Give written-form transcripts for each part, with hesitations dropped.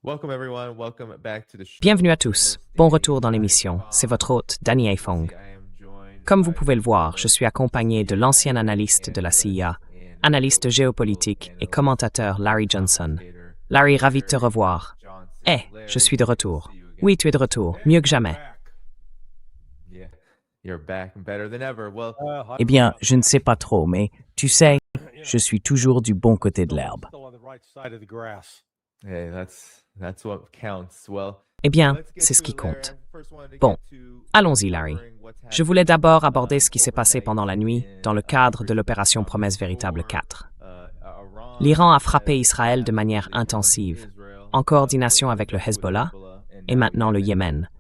Welcome everyone, welcome back to the show. Bienvenue à tous. Bon retour dans l'émission. C'est votre hôte, Danny Aifong. Comme vous pouvez le voir, je suis accompagné de l'ancien analyste de la CIA, analyste géopolitique et commentateur Larry Johnson. Larry, ravi de te revoir. Je suis de retour. Oui, tu es de retour, mieux que jamais. You're back and better than ever. Well, Eh bien, je ne sais pas trop, mais tu sais, je suis toujours du bon côté de l'herbe. hey, that's what counts. Well, Eh bien, let's get c'est ce to qui there. compte. First wanted to Bon, get to allons-y, Larry. what's Je voulais d'abord aborder happening, ce qui s'est passé pendant la nuit dans le cadre de l'opération Promesse Véritable 4. Iran L'Iran a frappé Israël de manière intensive, en coordination avec le Hezbollah et maintenant le Yémen,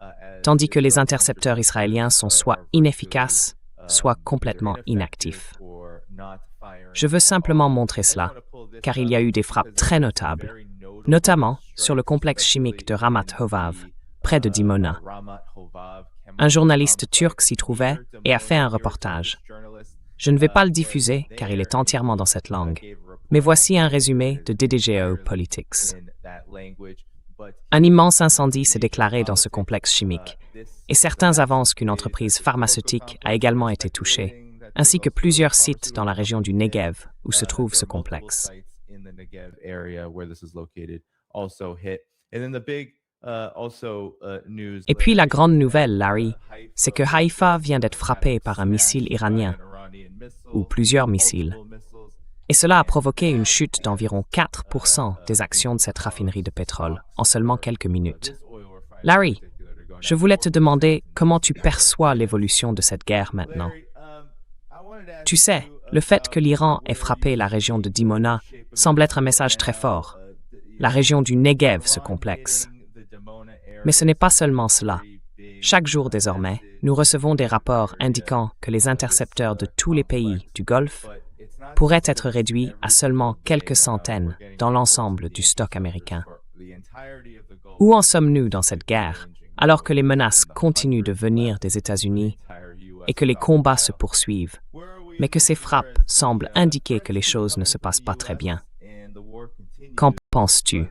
tandis que les intercepteurs israéliens sont soit inefficaces, soit complètement inactifs. Je veux simplement montrer cela, car il y a eu des frappes très notables, notamment sur le complexe chimique de Ramat Hovav, près de Dimona. Un journaliste turc s'y trouvait et a fait un reportage. Je ne vais pas le diffuser, car il est entièrement dans cette langue, mais voici un résumé de DDGO Politics. Un immense incendie s'est déclaré dans ce complexe chimique, et certains avancent qu'une entreprise pharmaceutique a également été touchée, ainsi que plusieurs sites dans la région du Negev où se trouve ce complexe. Et puis la grande nouvelle, Larry, c'est que Haïfa vient d'être frappé par un missile iranien, ou plusieurs missiles. Et cela a provoqué une chute d'environ 4% des actions de cette raffinerie de pétrole en seulement quelques minutes. Larry, je voulais te demander comment tu perçois l'évolution de cette guerre maintenant. Tu sais, le fait que l'Iran ait frappé la région de Dimona semble être un message très fort. La région du Negev se complexe. Mais ce n'est pas seulement cela. Chaque jour désormais, nous recevons des rapports indiquant que les intercepteurs de tous les pays du Golfe pourraient être réduits à seulement quelques centaines dans l'ensemble du stock américain. Où en sommes-nous dans cette guerre, alors que les menaces continuent de venir des États-Unis et que les combats se poursuivent, mais que ces frappes semblent indiquer que les choses ne se passent pas très bien? Qu'en penses-tu?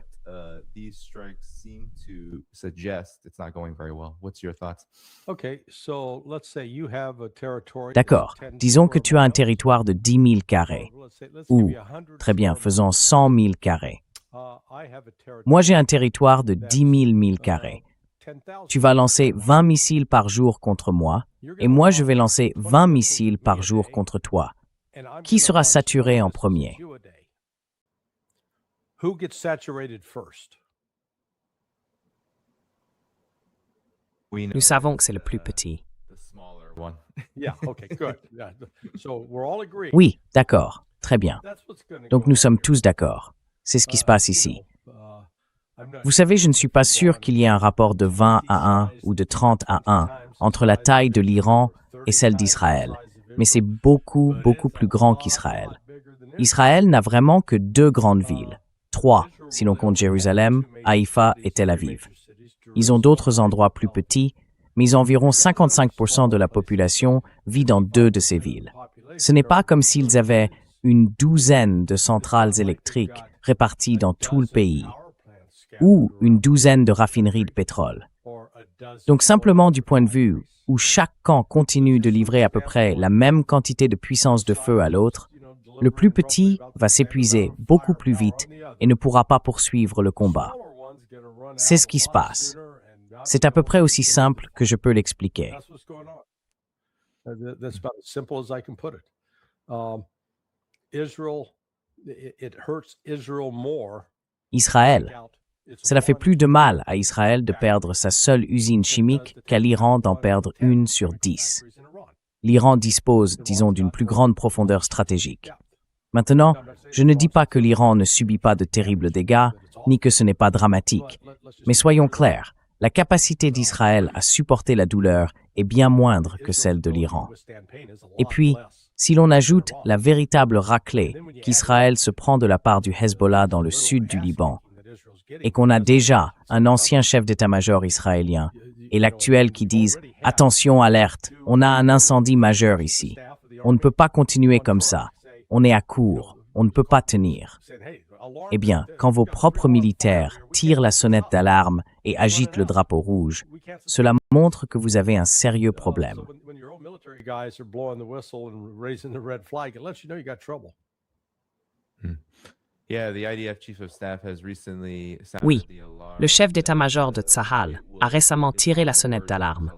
D'accord, disons que tu as un territoire de 10 000 carrés, ou, très bien, faisons 100 000 carrés. Moi, j'ai un territoire de 10 000 milles carrés. Tu vas lancer 20 missiles par jour contre moi, et moi, je vais lancer 20 missiles par jour contre toi. Qui sera saturé en premier? Nous savons que c'est le plus petit. Oui, d'accord, très bien. Donc nous sommes tous d'accord. C'est ce qui se passe ici. Vous savez, je ne suis pas sûr qu'il y ait un rapport de 20 à 1 ou de 30 à 1 entre la taille de l'Iran et celle d'Israël, mais c'est beaucoup, beaucoup plus grand qu'Israël. Israël n'a vraiment que 2 grandes villes, 3 si l'on compte Jérusalem, Haïfa et Tel Aviv. Ils ont d'autres endroits plus petits, mais environ 55% de la population vit dans 2 de ces villes. Ce n'est pas comme s'ils avaient une douzaine de centrales électriques réparties dans tout le pays, ou une douzaine de raffineries de pétrole. Donc simplement du point de vue où chaque camp continue de livrer à peu près la même quantité de puissance de feu à l'autre, le plus petit va s'épuiser beaucoup plus vite et ne pourra pas poursuivre le combat. C'est ce qui se passe. C'est à peu près aussi simple que je peux l'expliquer. Israël. Cela fait plus de mal à Israël de perdre sa seule usine chimique qu'à l'Iran d'en perdre une sur 10. L'Iran dispose, disons, d'une plus grande profondeur stratégique. Maintenant, je ne dis pas que l'Iran ne subit pas de terribles dégâts, ni que ce n'est pas dramatique. Mais soyons clairs, la capacité d'Israël à supporter la douleur est bien moindre que celle de l'Iran. Et puis, si l'on ajoute la véritable raclée qu'Israël se prend de la part du Hezbollah dans le sud du Liban, et qu'on a déjà un ancien chef d'état-major israélien et l'actuel qui disent « Attention, alerte, on a un incendie majeur ici. On ne peut pas continuer comme ça. On est à court. On ne peut pas tenir. » Eh bien, quand vos propres militaires tirent la sonnette d'alarme et agitent le drapeau rouge, cela montre que vous avez un sérieux problème. Oui, le chef d'état-major de Tsahal a récemment tiré la sonnette d'alarme,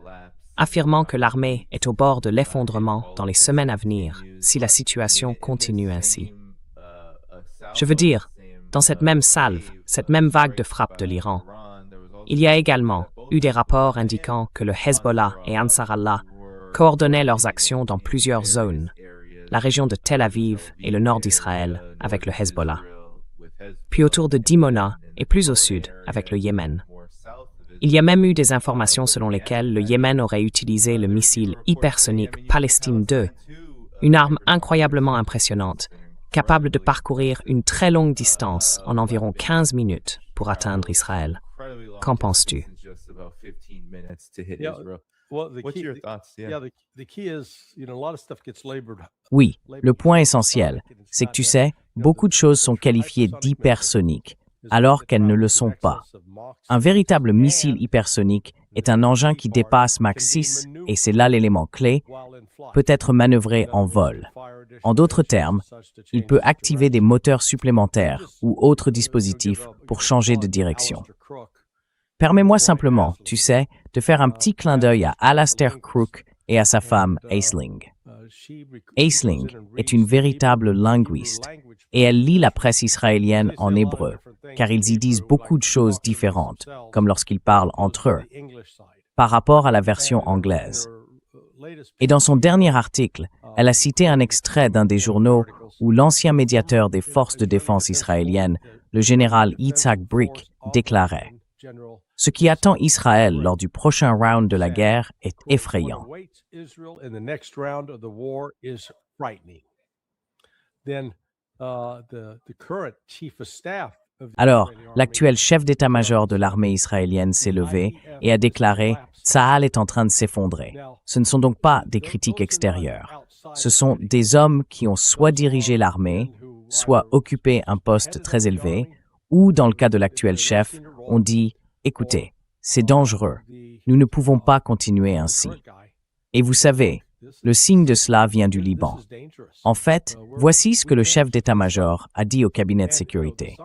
affirmant que l'armée est au bord de l'effondrement dans les semaines à venir si la situation continue ainsi. Je veux dire, dans cette même salve, cette même vague de frappes de l'Iran, il y a également eu des rapports indiquant que le Hezbollah et Ansar Allah coordonnaient leurs actions dans plusieurs zones, la région de Tel Aviv et le nord d'Israël avec le Hezbollah, puis autour de Dimona et plus au sud avec le Yémen. Il y a même eu des informations selon lesquelles le Yémen aurait utilisé le missile hypersonique Palestine 2, une arme incroyablement impressionnante, capable de parcourir une très longue distance en environ 15 minutes pour atteindre Israël. Qu'en penses-tu? Oui, le point essentiel, c'est que tu sais, beaucoup de choses sont qualifiées d'hypersoniques, alors qu'elles ne le sont pas. Un véritable missile hypersonique est un engin qui dépasse Mach 6, et c'est là l'élément clé, peut être manœuvré en vol. En d'autres termes, il peut activer des moteurs supplémentaires ou autres dispositifs pour changer de direction. Permets-moi simplement, tu sais, de faire un petit clin d'œil à Alastair Crooke et à sa femme Aisling. Aisling est une véritable linguiste et elle lit la presse israélienne en hébreu, car ils y disent beaucoup de choses différentes, comme lorsqu'ils parlent entre eux, par rapport à la version anglaise. Et dans son dernier article, elle a cité un extrait d'un des journaux où l'ancien médiateur des forces de défense israéliennes, le général Yitzhak Brik, déclarait « Ce qui attend Israël lors du prochain round de la guerre est effrayant. » Alors, l'actuel chef d'état-major de l'armée israélienne s'est levé et a déclaré « Tsahal est en train de s'effondrer ». Ce ne sont donc pas des critiques extérieures. Ce sont des hommes qui ont soit dirigé l'armée, soit occupé un poste très élevé, ou, dans le cas de l'actuel chef, on dit « Écoutez, c'est dangereux. Nous ne pouvons pas continuer ainsi. » Et vous savez, le signe de cela vient du Liban. En fait, voici ce que le chef d'état-major a dit au cabinet de sécurité.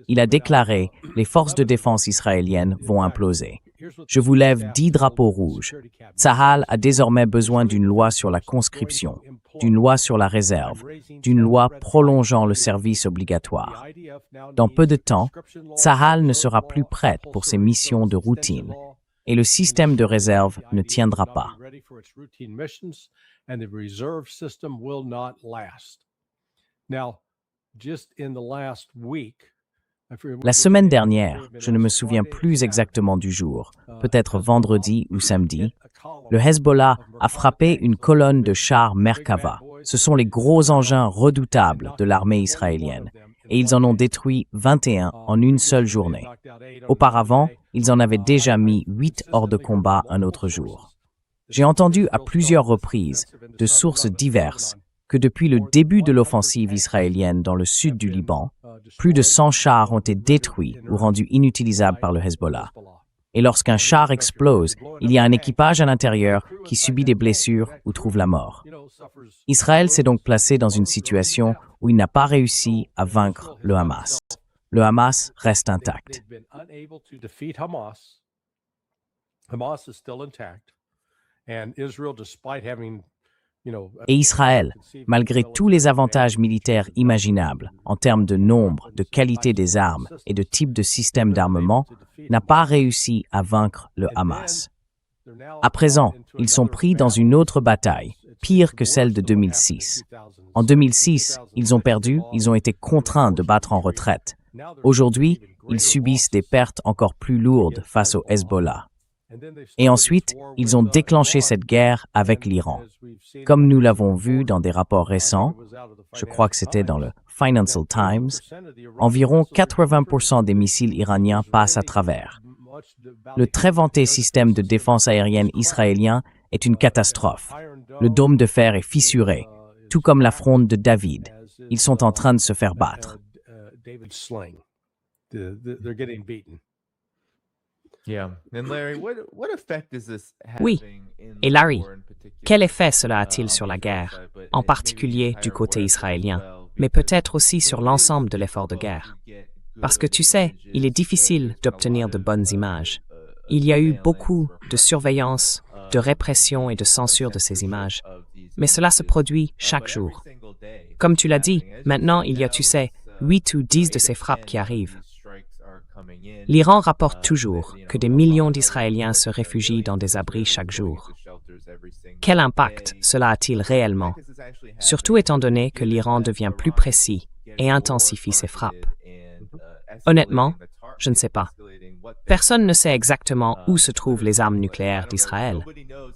Il a déclaré « Les forces de défense israéliennes vont imploser. Je vous lève 10 drapeaux rouges. Tsahal a désormais besoin d'une loi sur la conscription, d'une loi sur la réserve, d'une loi prolongeant le service obligatoire. Dans peu de temps, Tsahal ne sera plus prête pour ses missions de routine et le système de réserve ne tiendra pas. La semaine dernière, je ne me souviens plus exactement du jour, peut-être vendredi ou samedi, le Hezbollah a frappé une colonne de chars Merkava. Ce sont les gros engins redoutables de l'armée israélienne, et ils en ont détruit 21 en une seule journée. Auparavant, ils en avaient déjà mis 8 hors de combat un autre jour. J'ai entendu à plusieurs reprises, de sources diverses, que depuis le début de l'offensive israélienne dans le sud du Liban, plus de 100 chars ont été détruits ou rendus inutilisables par le Hezbollah. Et lorsqu'un char explose, il y a un équipage à l'intérieur qui subit des blessures ou trouve la mort. Israël s'est donc placé dans une situation où il n'a pas réussi à vaincre le Hamas. Le Hamas reste intact. Et Israël, malgré tous les avantages militaires imaginables en termes de nombre, de qualité des armes et de type de système d'armement, n'a pas réussi à vaincre le Hamas. À présent, ils sont pris dans une autre bataille, pire que celle de 2006. En 2006, ils ont perdu, ils ont été contraints de battre en retraite. Aujourd'hui, ils subissent des pertes encore plus lourdes face au Hezbollah. Et ensuite, ils ont déclenché cette guerre avec l'Iran. Comme nous l'avons vu dans des rapports récents, je crois que c'était dans le Financial Times, environ 80% des missiles iraniens passent à travers. Le très vanté système de défense aérienne israélien est une catastrophe. Le dôme de fer est fissuré, tout comme la fronde de David. Ils sont en train de se faire battre. Yeah. And Larry, what effect is this Oui. having in Et the Larry, war in particular? quel effet cela a-t-il sur la guerre, en particulier du côté israélien, mais peut-être aussi sur l'ensemble de l'effort de guerre? Parce que tu sais, il est difficile d'obtenir de bonnes images. Il y a eu beaucoup de surveillance, de répression et de censure de ces images, mais cela se produit chaque jour. Comme tu l'as dit, maintenant il y a, tu sais, 8 ou 10 de ces frappes qui arrivent. L'Iran rapporte toujours que des millions d'Israéliens se réfugient dans des abris chaque jour. Quel impact cela a-t-il réellement, surtout étant donné que l'Iran devient plus précis et intensifie ses frappes? Honnêtement, je ne sais pas. Personne ne sait exactement où se trouvent les armes nucléaires d'Israël,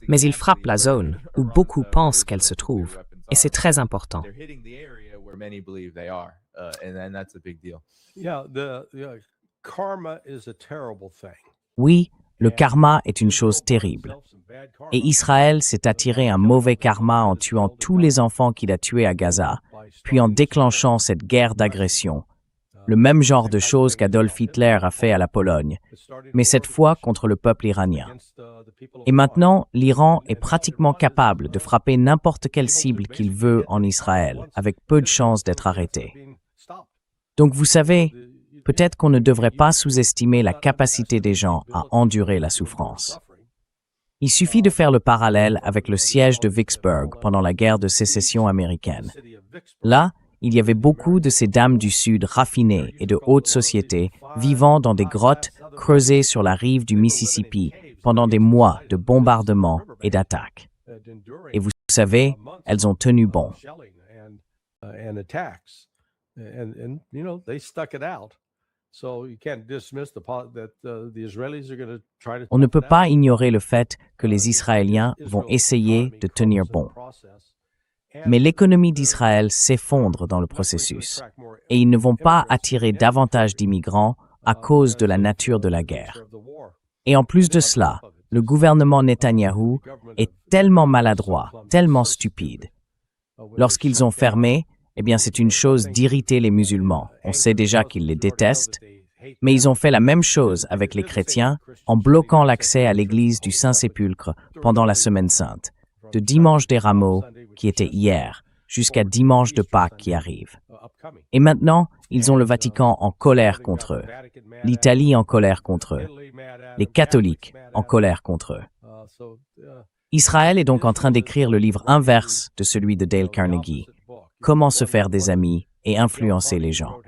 mais ils frappent la zone où beaucoup pensent qu'elles se trouvent, et c'est très important. Oui, le karma est une chose terrible. Et Israël s'est attiré un mauvais karma en tuant tous les enfants qu'il a tués à Gaza, puis en déclenchant cette guerre d'agression. Le même genre de choses qu'Adolf Hitler a fait à la Pologne, mais cette fois contre le peuple iranien. Et maintenant, l'Iran est pratiquement capable de frapper n'importe quelle cible qu'il veut en Israël, avec peu de chances d'être arrêté. Donc vous savez, peut-être qu'on ne devrait pas sous-estimer la capacité des gens à endurer la souffrance. Il suffit de faire le parallèle avec le siège de Vicksburg pendant la guerre de sécession américaine. Là, il y avait beaucoup de ces dames du Sud raffinées et de haute société vivant dans des grottes creusées sur la rive du Mississippi pendant des mois de bombardements et d'attaques. Et vous savez, elles ont tenu bon. On ne peut pas ignorer le fait que les Israéliens vont essayer de tenir bon. Mais l'économie d'Israël s'effondre dans le processus, et ils ne vont pas attirer davantage d'immigrants à cause de la nature de la guerre. Et en plus de cela, le gouvernement Netanyahou est tellement maladroit, tellement stupide. Lorsqu'ils ont fermé, eh bien c'est une chose d'irriter les musulmans. On sait déjà qu'ils les détestent, mais ils ont fait la même chose avec les chrétiens en bloquant l'accès à l'église du Saint-Sépulcre pendant la Semaine Sainte, de Dimanche des Rameaux, qui était hier, jusqu'à Dimanche de Pâques qui arrive. Et maintenant, ils ont le Vatican en colère contre eux, l'Italie en colère contre eux, les catholiques en colère contre eux. Israël est donc en train d'écrire le livre inverse de celui de Dale Carnegie, Comment se faire des amis et influencer les gens.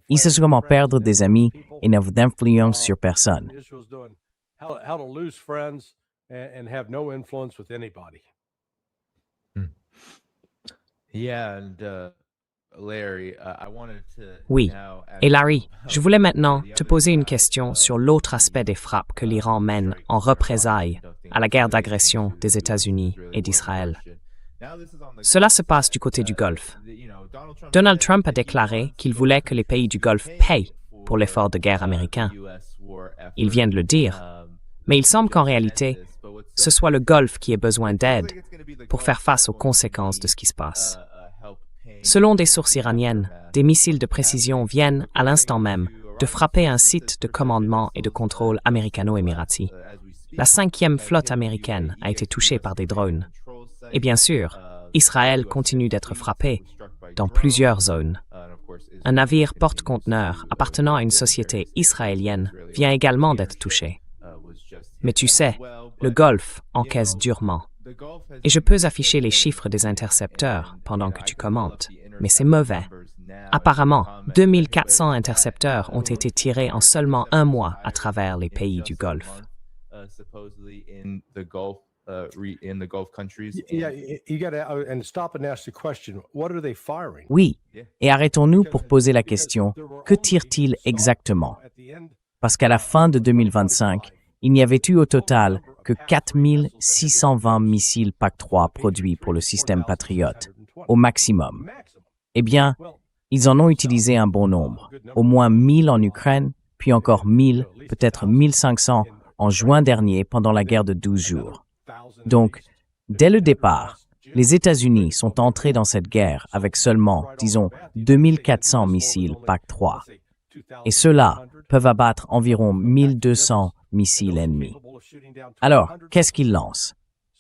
Il sait comment perdre des amis et n'avoir d'influence sur personne. Oui. Et Larry, je voulais maintenant te poser une question sur l'autre aspect des frappes que l'Iran mène en représailles à la guerre d'agression des États-Unis et d'Israël. Cela se passe du côté du Golfe. Donald Trump a déclaré qu'il voulait que les pays du Golfe payent pour l'effort de guerre américain. Il vient de le dire, mais il semble qu'en réalité, ce soit le Golfe qui ait besoin d'aide pour faire face aux conséquences de ce qui se passe. Selon des sources iraniennes, des missiles de précision viennent, à l'instant même, de frapper un site de commandement et de contrôle américano-émirati. La 5e flotte américaine a été touchée par des drones. Et bien sûr, Israël continue d'être frappé dans plusieurs zones. Un navire porte-conteneurs appartenant à une société israélienne vient également d'être touché. Mais tu sais, le Golfe encaisse durement. Et je peux afficher les chiffres des intercepteurs pendant que tu commentes, mais c'est mauvais. Apparemment, 2400 intercepteurs ont été tirés en seulement un mois à travers les pays du Golfe. Oui, et arrêtons-nous pour poser la question, que tirent-ils exactement? Parce qu'à la fin de 2025, il n'y avait eu au total que 4620 missiles PAC-3 produits pour le système Patriot, au maximum. Eh bien, ils en ont utilisé un bon nombre, au moins 1000 en Ukraine, puis encore 1000, peut-être 1500 en juin dernier pendant la guerre de 12 jours. Donc, dès le départ, Les États-Unis sont entrés dans cette guerre avec seulement, disons, 2400 missiles PAC-3. Et ceux-là peuvent abattre environ 1200 missiles ennemis. Alors, qu'est-ce qu'ils lancent?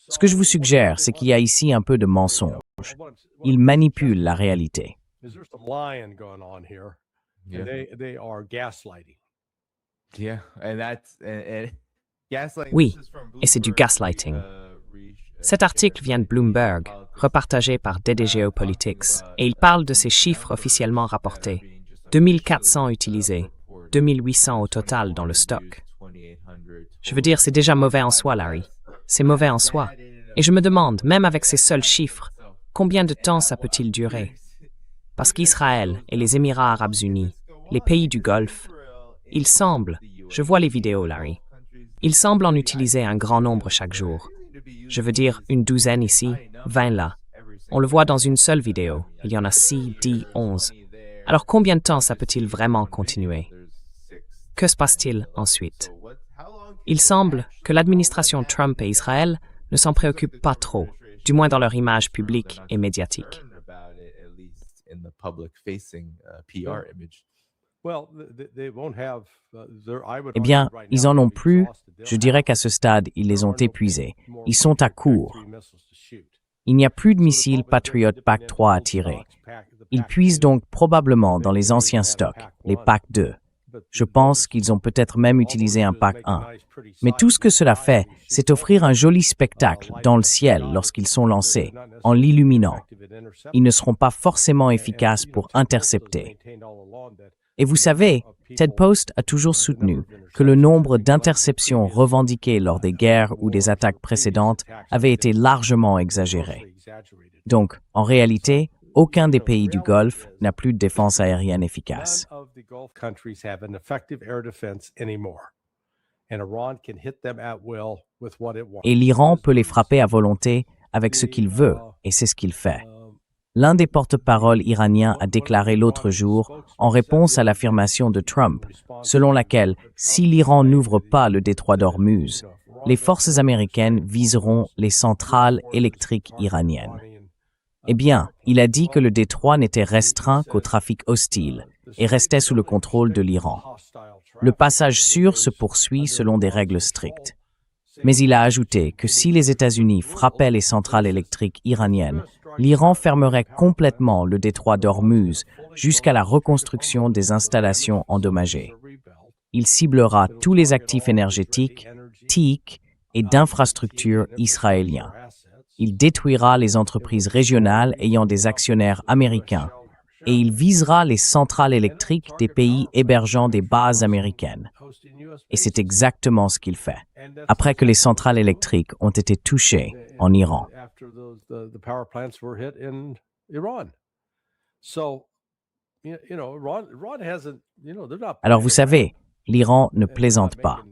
Ce que je vous suggère, c'est qu'il y a ici un peu de mensonge. Ils manipulent la réalité. Oui, et c'est du gaslighting. Cet article vient de Bloomberg, repartagé par DD Geopolitics, et il parle de ces chiffres officiellement rapportés. 2400 utilisés, 2800 au total dans le stock. Je veux dire, c'est déjà mauvais en soi, Larry. C'est mauvais en soi. Et je me demande, même avec ces seuls chiffres, combien de temps ça peut-il durer? Parce qu'Israël et les Émirats arabes unis, les pays du Golfe, ils semblent, je vois les vidéos, Larry, ils semblent en utiliser un grand nombre chaque jour. Je veux dire, une douzaine ici, 20 là. On le voit dans une seule vidéo. Il y en a 6, 10, 11. Alors combien de temps ça peut-il vraiment continuer? Que se passe-t-il ensuite? Il semble que l'administration Trump et Israël ne s'en préoccupent pas trop, du moins dans leur image publique et médiatique. Eh bien, ils en ont plus. Je dirais qu'à ce stade, ils les ont épuisés. Ils sont à court. Il n'y a plus de missiles Patriot PAC-3 à tirer. Ils puisent donc probablement dans les anciens stocks, les PAC-2. Je pense qu'ils ont peut-être même utilisé un PAC-1. Mais tout ce que cela fait, c'est offrir un joli spectacle dans le ciel lorsqu'ils sont lancés, en l'illuminant. Ils ne seront pas forcément efficaces pour intercepter. Et vous savez, Ted Post a toujours soutenu que le nombre d'interceptions revendiquées lors des guerres ou des attaques précédentes avait été largement exagéré. Donc, en réalité, aucun des pays du Golfe n'a plus de défense aérienne efficace. Et l'Iran peut les frapper à volonté avec ce qu'il veut, et c'est ce qu'il fait. L'un des porte-paroles iraniens a déclaré l'autre jour, en réponse à l'affirmation de Trump, selon laquelle, si l'Iran n'ouvre pas le détroit d'Ormuz, les forces américaines viseront les centrales électriques iraniennes. Eh bien, il a dit que le détroit n'était restreint qu'au trafic hostile et restait sous le contrôle de l'Iran. Le passage sûr se poursuit selon des règles strictes. Mais il a ajouté que si les États-Unis frappaient les centrales électriques iraniennes, l'Iran fermerait complètement le détroit d'Ormuz jusqu'à la reconstruction des installations endommagées. Il ciblera tous les actifs énergétiques, TIC et d'infrastructures israéliens. Il détruira les entreprises régionales ayant des actionnaires américains et il visera les centrales électriques des pays hébergeant des bases américaines. Et c'est exactement ce qu'il fait, après que les centrales électriques ont été touchées en Iran. Alors vous savez, l'Iran ne plaisante pas.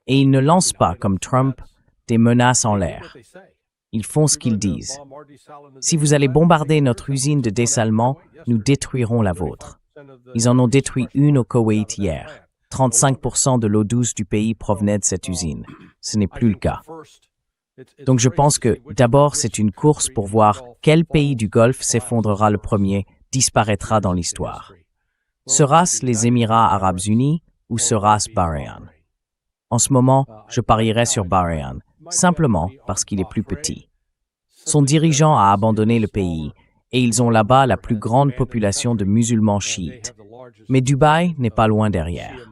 Et ils ne lancent pas, comme Trump, des menaces en l'air. Ils font ce qu'ils disent. Si vous allez bombarder notre usine de dessalement, nous détruirons la vôtre. Ils en ont détruit une au Koweït hier. 35% de l'eau douce du pays provenait de cette usine. Ce n'est plus le cas. Donc je pense que, d'abord, c'est une course pour voir quel pays du Golfe s'effondrera le premier, disparaîtra dans l'histoire. Sera-ce les Émirats arabes unis ou sera-ce Bahreïn? En ce moment, je parierais sur Bahreïn, simplement parce qu'il est plus petit. Son dirigeant a abandonné le pays et ils ont là-bas la plus grande population de musulmans chiites. Mais Dubaï n'est pas loin derrière.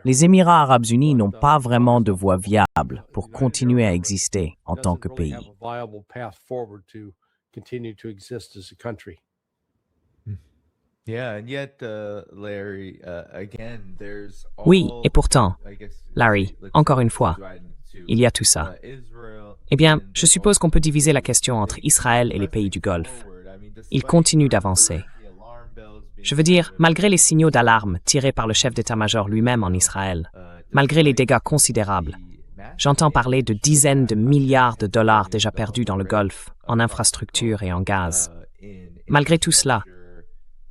Les Émirats arabes unis n'ont pas vraiment de voie viable pour continuer à exister en tant que pays. Oui, et pourtant, Larry, encore une fois, il y a tout ça. Eh bien, je suppose qu'on peut diviser la question entre Israël et les pays du Golfe. Ils continuent d'avancer. Je veux dire, malgré les signaux d'alarme tirés par le chef d'état-major lui-même en Israël, malgré les dégâts considérables, j'entends parler de dizaines de milliards de dollars déjà perdus dans le Golfe, en infrastructures et en gaz. Malgré tout cela,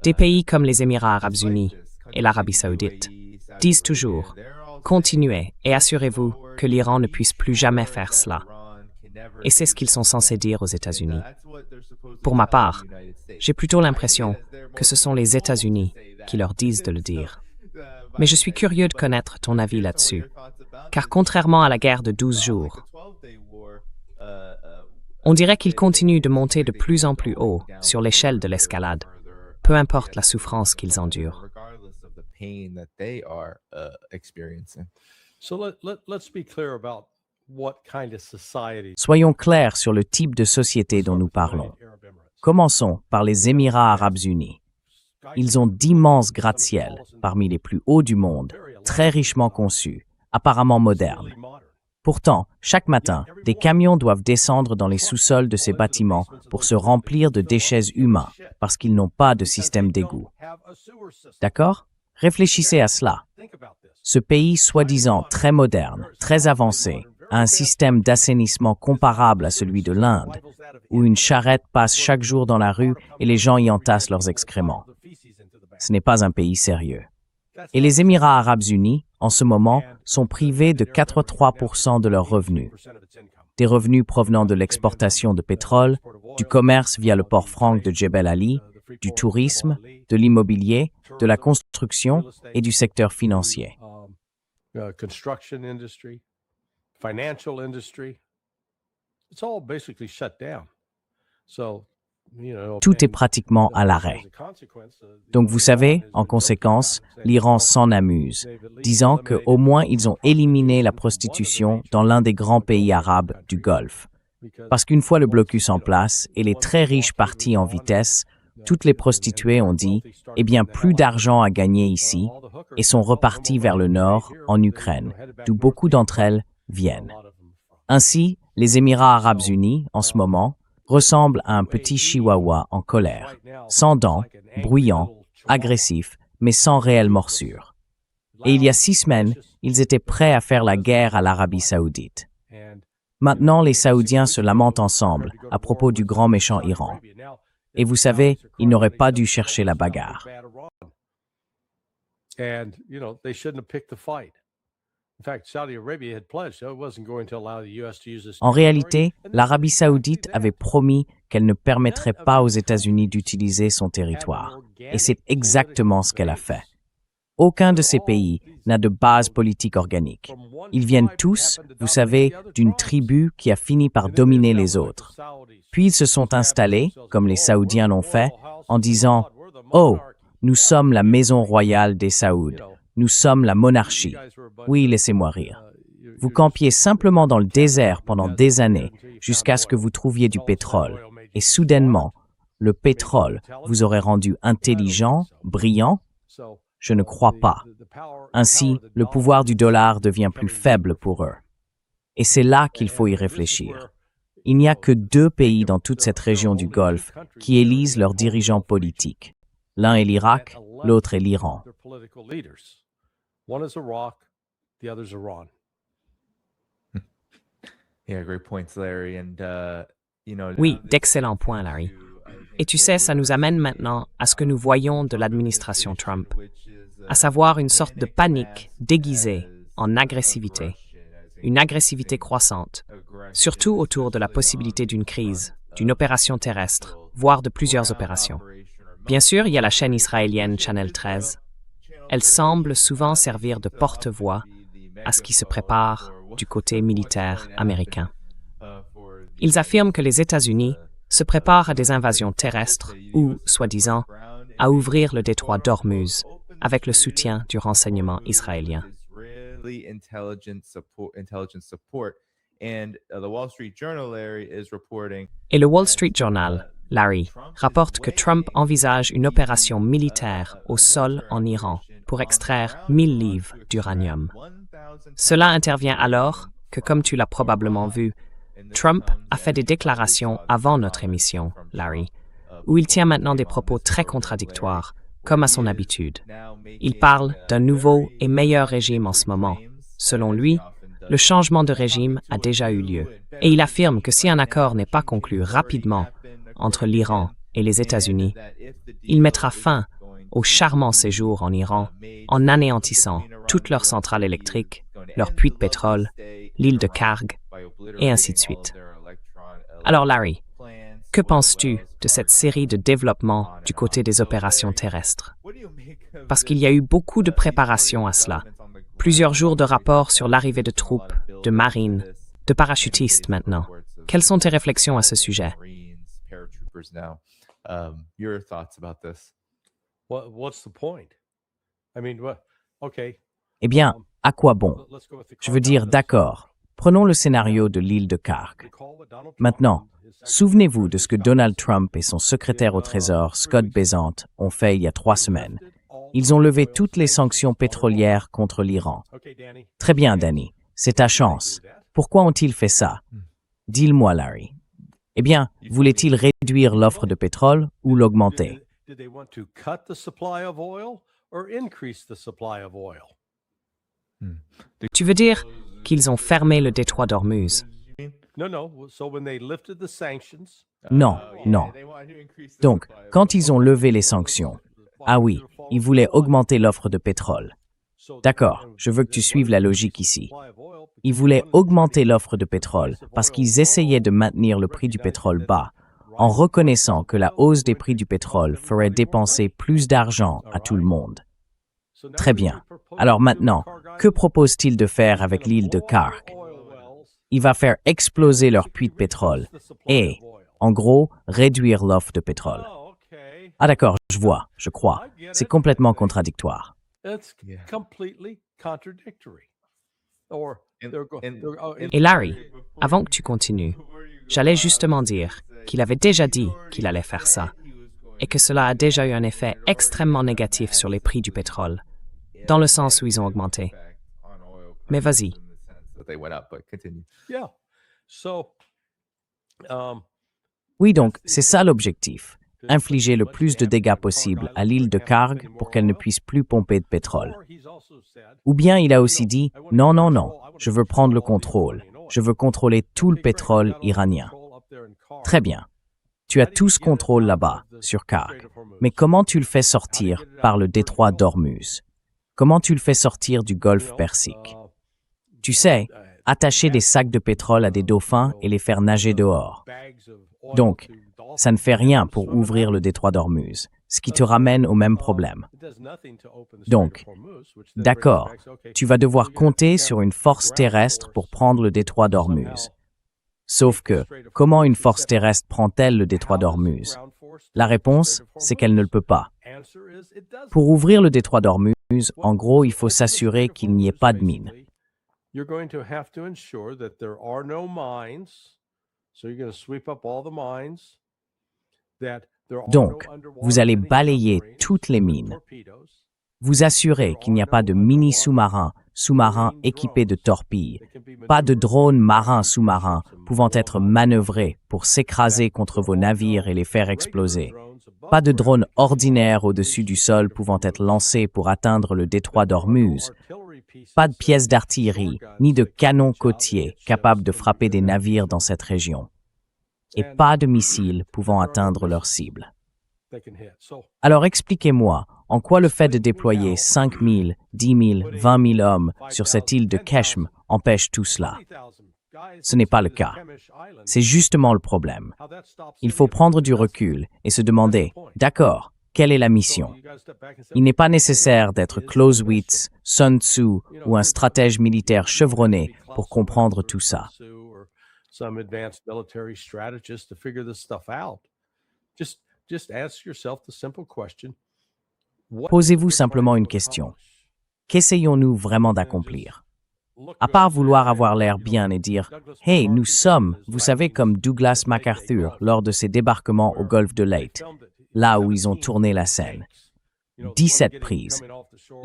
des pays comme les Émirats arabes unis et l'Arabie saoudite disent toujours « Continuez et assurez-vous que l'Iran ne puisse plus jamais faire cela ». et c'est ce qu'ils sont censés dire aux États-Unis. Pour ma part, j'ai plutôt l'impression que ce sont les États-Unis qui leur disent de le dire. Mais je suis curieux de connaître ton avis là-dessus, car contrairement à la guerre de 12 jours, on dirait qu'ils continuent de monter de plus en plus haut sur l'échelle de l'escalade, peu importe la souffrance qu'ils endurent. Soyons clairs sur le type de société dont nous parlons. Commençons par les Émirats arabes unis. Ils ont d'immenses gratte-ciels, parmi les plus hauts du monde, très richement conçus, apparemment modernes. Pourtant, chaque matin, des camions doivent descendre dans les sous-sols de ces bâtiments pour se remplir de déchets humains, parce qu'ils n'ont pas de système d'égout. D'accord? Réfléchissez à cela. Ce pays soi-disant très moderne, très avancé, a un système d'assainissement comparable à celui de l'Inde, où une charrette passe chaque jour dans la rue et les gens y entassent leurs excréments. Ce n'est pas un pays sérieux. Et les Émirats arabes unis, en ce moment, sont privés de 83% de leurs revenus. Des revenus provenant de l'exportation de pétrole, du commerce via le port franc de Jebel Ali, du tourisme, de l'immobilier, de la construction et du secteur financier. Tout est pratiquement à l'arrêt. Donc vous savez, en conséquence, l'Iran s'en amuse, disant qu'au moins ils ont éliminé la prostitution dans l'un des grands pays arabes du Golfe. Parce qu'une fois le blocus en place et les très riches partis en vitesse, toutes les prostituées ont dit « Eh bien, plus d'argent à gagner ici » et sont reparties vers le nord, en Ukraine, d'où beaucoup d'entre elles viennent. Ainsi, les Émirats arabes unis, en ce moment, ressemblent à un petit chihuahua en colère, sans dents, bruyant, agressif, mais sans réelle morsure. Et il y a 6 semaines, ils étaient prêts à faire la guerre à l'Arabie saoudite. Maintenant, les Saoudiens se lamentent ensemble à propos du grand méchant Iran. Et vous savez, ils n'auraient pas dû chercher la bagarre. En réalité, l'Arabie saoudite avait promis qu'elle ne permettrait pas aux États-Unis d'utiliser son territoire. Et c'est exactement ce qu'elle a fait. Aucun de ces pays n'a de base politique organique. Ils viennent tous, vous savez, d'une tribu qui a fini par dominer les autres. Puis ils se sont installés, comme les Saoudiens l'ont fait, en disant « Oh, nous sommes la maison royale des Saouds. Nous sommes la monarchie. » Oui, laissez-moi rire. Vous campiez simplement dans le désert pendant des années jusqu'à ce que vous trouviez du pétrole. Et soudainement, le pétrole vous aurait rendu intelligent, brillant? Je ne crois pas. Ainsi, le pouvoir du dollar devient plus faible pour eux. Et c'est là qu'il faut y réfléchir. Il n'y a que 2 pays dans toute cette région du Golfe qui élisent leurs dirigeants politiques. L'un est l'Irak, l'autre est l'Iran. Oui, d'excellents points, Larry. Et tu sais, ça nous amène maintenant à ce que nous voyons de l'administration Trump, à savoir une sorte de panique déguisée en agressivité, une agressivité croissante, surtout autour de la possibilité d'une crise, d'une opération terrestre, voire de plusieurs opérations. Bien sûr, il y a la chaîne israélienne Channel 13. Elle semble souvent servir de porte-voix à ce qui se prépare du côté militaire américain. Ils affirment que les États-Unis se préparent à des invasions terrestres ou, soi-disant, à ouvrir le détroit d'Ormuz avec le soutien du renseignement israélien. Et le Wall Street Journal, Larry, rapporte que Trump envisage une opération militaire au sol en Iran pour extraire 1000 livres d'uranium. Cela intervient alors que, comme tu l'as probablement vu, Trump a fait des déclarations avant notre émission, Larry, où il tient maintenant des propos très contradictoires, comme à son habitude. Il parle d'un nouveau et meilleur régime en ce moment. Selon lui, le changement de régime a déjà eu lieu. Et il affirme que si un accord n'est pas conclu rapidement entre l'Iran et les États-Unis, il mettra fin au charmant séjour en Iran en anéantissant toutes leurs centrales électriques, leurs puits de pétrole, l'île de Karg, et ainsi de suite. Alors Larry, que penses-tu de cette série de développements du côté des opérations terrestres? Parce qu'il y a eu beaucoup de préparation à cela. Plusieurs jours de rapports sur l'arrivée de troupes, de marines, de parachutistes maintenant. Quelles sont tes réflexions à ce sujet? Your thoughts about this? What's the point? I mean, okay. Eh bien, à quoi bon? Je veux dire, d'accord. Prenons le scénario de l'île de Kark. Maintenant, souvenez-vous de ce que Donald Trump et son secrétaire au Trésor, Scott Bessent, ont fait il y a 3 semaines. Ils ont levé toutes les sanctions pétrolières contre l'Iran. Très bien, Danny. C'est ta chance. Pourquoi ont-ils fait ça? Dis-le-moi, Larry. Eh bien, voulaient-ils réduire l'offre de pétrole ou l'augmenter? Did they want to cut the supply of oil or increase the supply of oil? Tu veux dire qu'ils ont fermé le détroit d'Ormuz? No. So when they lifted the sanctions, Non, non. Donc, quand ils ont levé les sanctions, ah oui, ils voulaient augmenter l'offre de pétrole. D'accord, je veux que tu suives la logique ici. Ils voulaient augmenter l'offre de pétrole parce qu'ils essayaient de maintenir le prix du pétrole bas, en reconnaissant que la hausse des prix du pétrole ferait dépenser plus d'argent à tout le monde. Très bien. Alors maintenant, que propose-t-il de faire avec l'île de Kark? Il va faire exploser leur puits de pétrole et, en gros, réduire l'offre de pétrole. Ah d'accord, je crois. C'est complètement contradictoire. it's completely contradictory. Et Larry, avant que tu continues, j'allais justement dire qu'il avait déjà dit qu'il allait faire ça et que cela a déjà eu un effet extrêmement négatif sur les prix du pétrole, dans le sens où ils ont augmenté. Mais vas-y. Yeah. So, Oui, donc, c'est ça l'objectif. Infliger le plus de dégâts possible à l'île de Karg pour qu'elle ne puisse plus pomper de pétrole. Ou bien il a aussi dit « Non, je veux prendre le contrôle. Je veux contrôler tout le pétrole iranien. » Très bien. Tu as tout ce contrôle là-bas, sur Karg. Mais comment tu le fais sortir par le détroit d'Ormuz? Comment tu le fais sortir du golfe Persique? Tu sais, attacher des sacs de pétrole à des dauphins et les faire nager dehors. Donc, ça ne fait rien pour ouvrir le détroit d'Ormuz, ce qui te ramène au même problème. Donc, d'accord, tu vas devoir compter sur une force terrestre pour prendre le détroit d'Ormuz. Sauf que, comment une force terrestre prend-elle le détroit d'Ormuz? La réponse, c'est qu'elle ne le peut pas. Pour ouvrir le détroit d'Ormuz, en gros, il faut s'assurer qu'il n'y ait pas de mines. you're going to have to ensure that there are no mines. So you're going to sweep up all the mines. Donc, vous allez balayer toutes les mines. Vous assurez qu'il n'y a pas de mini-sous-marins, sous-marins équipés de torpilles, pas de drones marins sous-marins pouvant être manœuvrés pour s'écraser contre vos navires et les faire exploser, pas de drones ordinaires au-dessus du sol pouvant être lancés pour atteindre le détroit d'Ormuz, pas de pièces d'artillerie ni de canons côtiers capables de frapper des navires dans cette région, et pas de missiles pouvant atteindre leur cible. Alors expliquez-moi, en quoi le fait de déployer 5 000, 10 000, 20 000 hommes sur cette île de Keshm empêche tout cela? Ce n'est pas le cas. C'est justement le problème. Il faut prendre du recul et se demander, d'accord, quelle est la mission? Il n'est pas nécessaire d'être Clausewitz, Sun Tzu ou un stratège militaire chevronné pour comprendre tout ça. Some advanced military strategist to figure this stuff out. Just ask yourself the simple question. Posez-vous simplement une question. Qu'essayons-nous vraiment d'accomplir? À part vouloir avoir l'air bien et dire « Hey, nous sommes, vous savez, comme Douglas MacArthur lors de ses débarquements au golfe de Leyte, là où ils ont tourné la scène. 17 prises.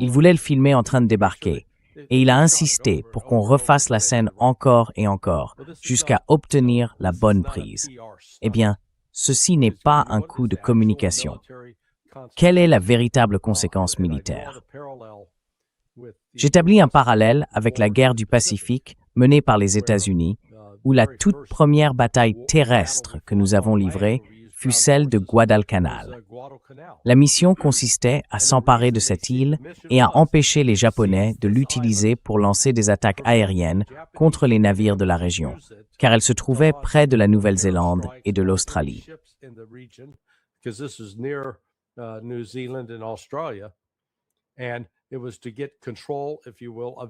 Il voulait le filmer en train de débarquer. Et il a insisté pour qu'on refasse la scène encore et encore, jusqu'à obtenir la bonne prise. Eh bien, ceci n'est pas un coup de communication. Quelle est la véritable conséquence militaire? J'établis un parallèle avec la guerre du Pacifique menée par les États-Unis, où la toute première bataille terrestre que nous avons livrée fut celle de Guadalcanal. La mission consistait à s'emparer de cette île et à empêcher les Japonais de l'utiliser pour lancer des attaques aériennes contre les navires de la région, car elle se trouvait près de la Nouvelle-Zélande et de l'Australie.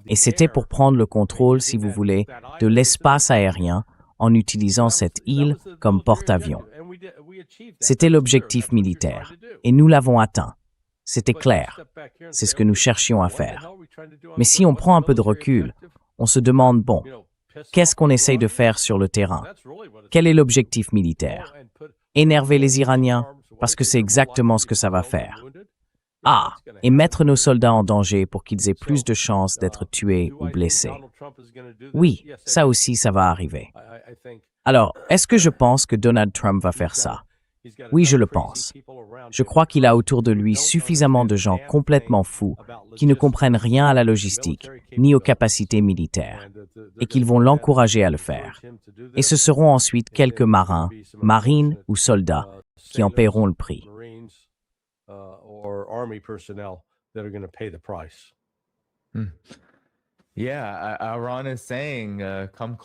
Et c'était pour prendre le contrôle, si vous voulez, de l'espace aérien en utilisant cette île comme porte-avions. C'était l'objectif militaire, et nous l'avons atteint. C'était clair. C'est ce que nous cherchions à faire. Mais si on prend un peu de recul, on se demande, bon, qu'est-ce qu'on essaye de faire sur le terrain? Quel est l'objectif militaire? Énerver les Iraniens, parce que c'est exactement ce que ça va faire. Ah, et mettre nos soldats en danger pour qu'ils aient plus de chances d'être tués ou blessés. Oui, ça aussi, ça va arriver. Alors, est-ce que je pense que Donald Trump va faire ça? Oui, je le pense. Je crois qu'il a autour de lui suffisamment de gens complètement fous qui ne comprennent rien à la logistique ni aux capacités militaires et qu'ils vont l'encourager à le faire. Et ce seront ensuite quelques marins, marines ou soldats qui en paieront le prix.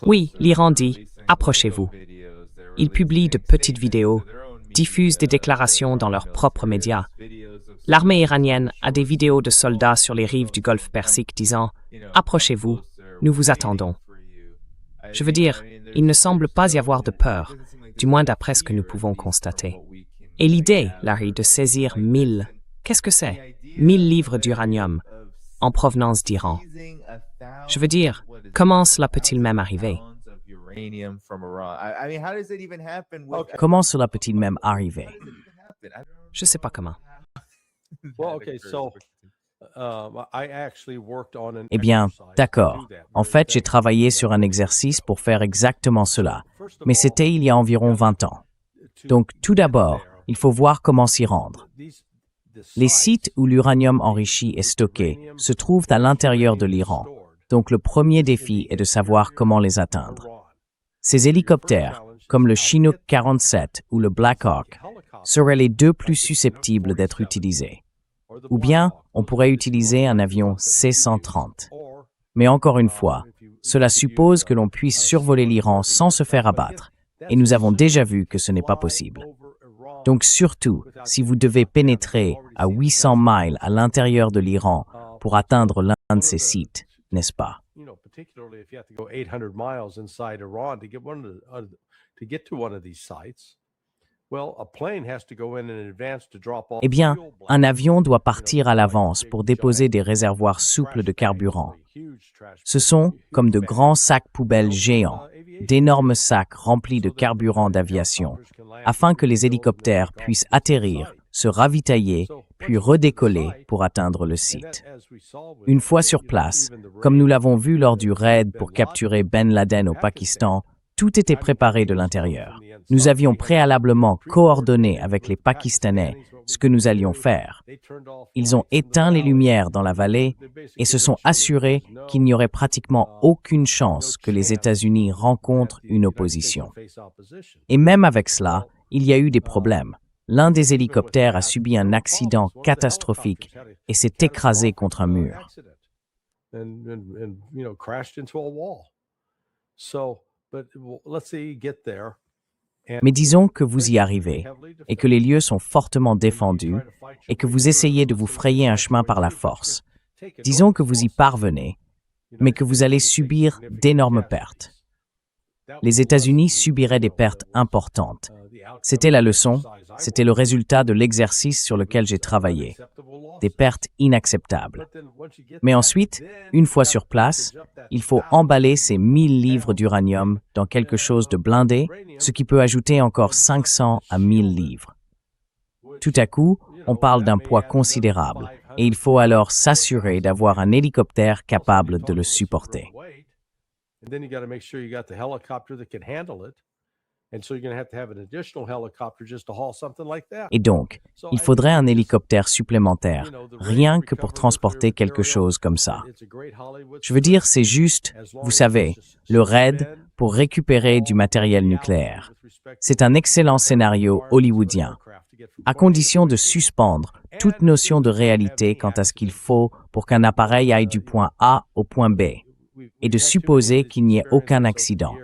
Oui, l'Iran dit « Approchez-vous ». Ils publient de petites vidéos, diffusent des déclarations dans leurs propres médias. L'armée iranienne a des vidéos de soldats sur les rives du Golfe Persique disant « Approchez-vous, nous vous attendons ». Je veux dire, il ne semble pas y avoir de peur, du moins d'après ce que nous pouvons constater. Et l'idée, Larry, de saisir 1000, qu'est-ce que c'est? 1000 livres d'uranium en provenance d'Iran. Je veux dire, comment cela peut-il même arriver? Comment cela peut-il même arriver? Je ne sais pas comment. Eh bien, d'accord. En fait, j'ai travaillé sur un exercice pour faire exactement cela, mais c'était il y a environ 20 ans. Donc, tout d'abord, il faut voir comment s'y rendre. Les sites où l'uranium enrichi est stocké se trouvent à l'intérieur de l'Iran, donc le premier défi est de savoir comment les atteindre. Ces hélicoptères, comme le Chinook 47 ou le Black Hawk, seraient les deux plus susceptibles d'être utilisés. Ou bien, on pourrait utiliser un avion C-130. Mais encore une fois, cela suppose que l'on puisse survoler l'Iran sans se faire abattre, et nous avons déjà vu que ce n'est pas possible. Donc surtout, si vous devez pénétrer à 800 miles à l'intérieur de l'Iran pour atteindre l'un de ces sites, n'est-ce pas? Eh bien, un avion doit partir à l'avance pour déposer des réservoirs souples de carburant. Ce sont comme de grands sacs poubelles géants, d'énormes sacs remplis de carburant d'aviation, afin que les hélicoptères puissent atterrir, se ravitailler, puis redécoller pour atteindre le site. Une fois sur place, comme nous l'avons vu lors du raid pour capturer Ben Laden au Pakistan, tout était préparé de l'intérieur. Nous avions préalablement coordonné avec les Pakistanais ce que nous allions faire. Ils ont éteint les lumières dans la vallée et se sont assurés qu'il n'y aurait pratiquement aucune chance que les États-Unis rencontrent une opposition. Et même avec cela, il y a eu des problèmes. L'un des hélicoptères a subi un accident catastrophique et s'est écrasé contre un mur. Mais disons que vous y arrivez et que les lieux sont fortement défendus et que vous essayez de vous frayer un chemin par la force. Disons que vous y parvenez, mais que vous allez subir d'énormes pertes. Les États-Unis subiraient des pertes importantes. C'était la leçon, c'était le résultat de l'exercice sur lequel j'ai travaillé. Des pertes inacceptables. Mais ensuite, une fois sur place, il faut emballer ces 1000 livres d'uranium dans quelque chose de blindé, ce qui peut ajouter encore 500 à 1000 livres. Tout à coup, on parle d'un poids considérable, et il faut alors s'assurer d'avoir un hélicoptère capable de le supporter. Et donc, il faudrait un hélicoptère supplémentaire, rien que pour transporter quelque chose comme ça. Je veux dire, c'est juste, vous savez, le raid pour récupérer du matériel nucléaire. C'est un excellent scénario hollywoodien, à condition de suspendre toute notion de réalité quant à ce qu'il faut pour qu'un appareil aille du point A au point B, et de supposer qu'il n'y ait aucun accident.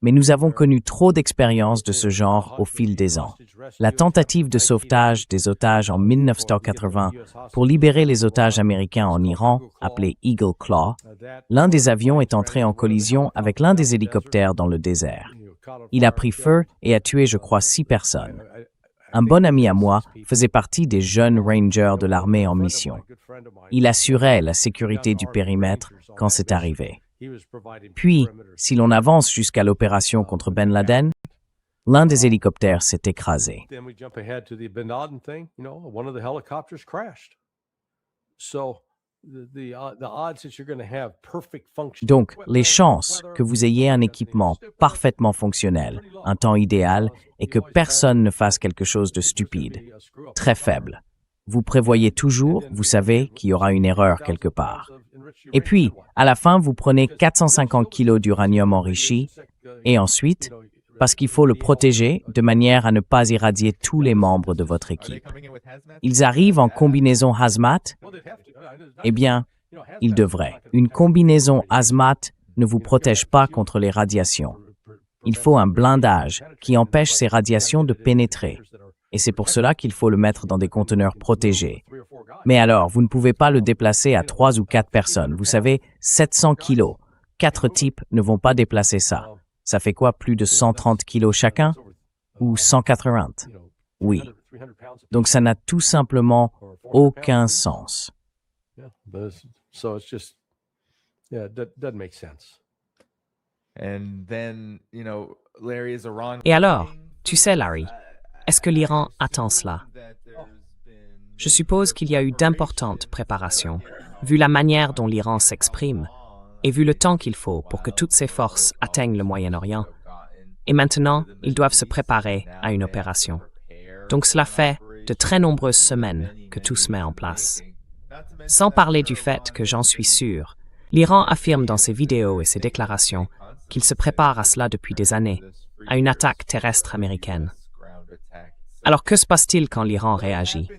Mais nous avons connu trop d'expériences de ce genre au fil des ans. La tentative de sauvetage des otages en 1980 pour libérer les otages américains en Iran, appelé Eagle Claw, l'un des avions est entré en collision avec l'un des hélicoptères dans le désert. Il a pris feu et a tué, je crois, 6 personnes. Un bon ami à moi faisait partie des jeunes Rangers de l'armée en mission. Il assurait la sécurité du périmètre quand c'est arrivé. Puis, si l'on avance jusqu'à l'opération contre Ben Laden, l'un des hélicoptères s'est écrasé. Donc, les chances que vous ayez un équipement parfaitement fonctionnel, un temps idéal, et que personne ne fasse quelque chose de stupide, très faibles. Vous prévoyez toujours, vous savez qu'il y aura une erreur quelque part. Et puis, à la fin, vous prenez 450 kilos d'uranium enrichi, et ensuite, parce qu'il faut le protéger de manière à ne pas irradier tous les membres de votre équipe. Ils arrivent en combinaison hazmat? Eh bien, ils devraient. Une combinaison hazmat ne vous protège pas contre les radiations. Il faut un blindage qui empêche ces radiations de pénétrer. Et c'est pour cela qu'il faut le mettre dans des conteneurs protégés. Mais alors, vous ne pouvez pas le déplacer à 3 ou 4 personnes. Vous savez, 700 kilos. 4 types ne vont pas déplacer ça. Ça fait quoi, plus de 130 kilos chacun? Ou 180? Oui. Donc ça n'a tout simplement aucun sens. Et alors, tu sais, Larry, est-ce que l'Iran attend cela? Je suppose qu'il y a eu d'importantes préparations, vu la manière dont l'Iran s'exprime, et vu le temps qu'il faut pour que toutes ses forces atteignent le Moyen-Orient. Et maintenant, ils doivent se préparer à une opération. Donc cela fait de très nombreuses semaines que tout se met en place. Sans parler du fait que, j'en suis sûr, l'Iran affirme dans ses vidéos et ses déclarations qu'il se prépare à cela depuis des années, à une attaque terrestre américaine. Alors que se passe-t-il quand l'Iran réagit?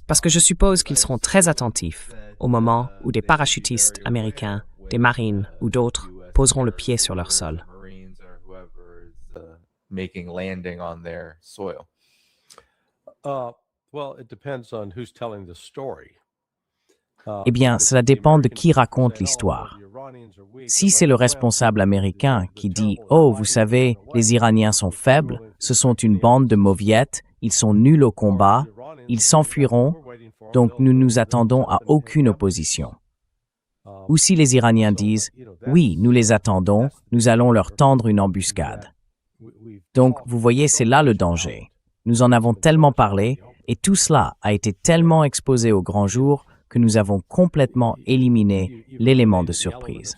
Parce que je suppose qu'ils seront très attentifs au moment où des parachutistes américains, des marines ou d'autres poseront le pied sur leur sol. Eh bien, cela dépend de qui raconte l'histoire. Si c'est le responsable américain qui dit « Oh, vous savez, les Iraniens sont faibles, ce sont une bande de mauviettes, ils sont nuls au combat, ils s'enfuiront, donc nous nous attendons à aucune opposition. » Ou si les Iraniens disent « Oui, nous les attendons, nous allons leur tendre une embuscade. » Donc, vous voyez, c'est là le danger. Nous en avons tellement parlé, et tout cela a été tellement exposé au grand jour que nous avons complètement éliminé l'élément de surprise.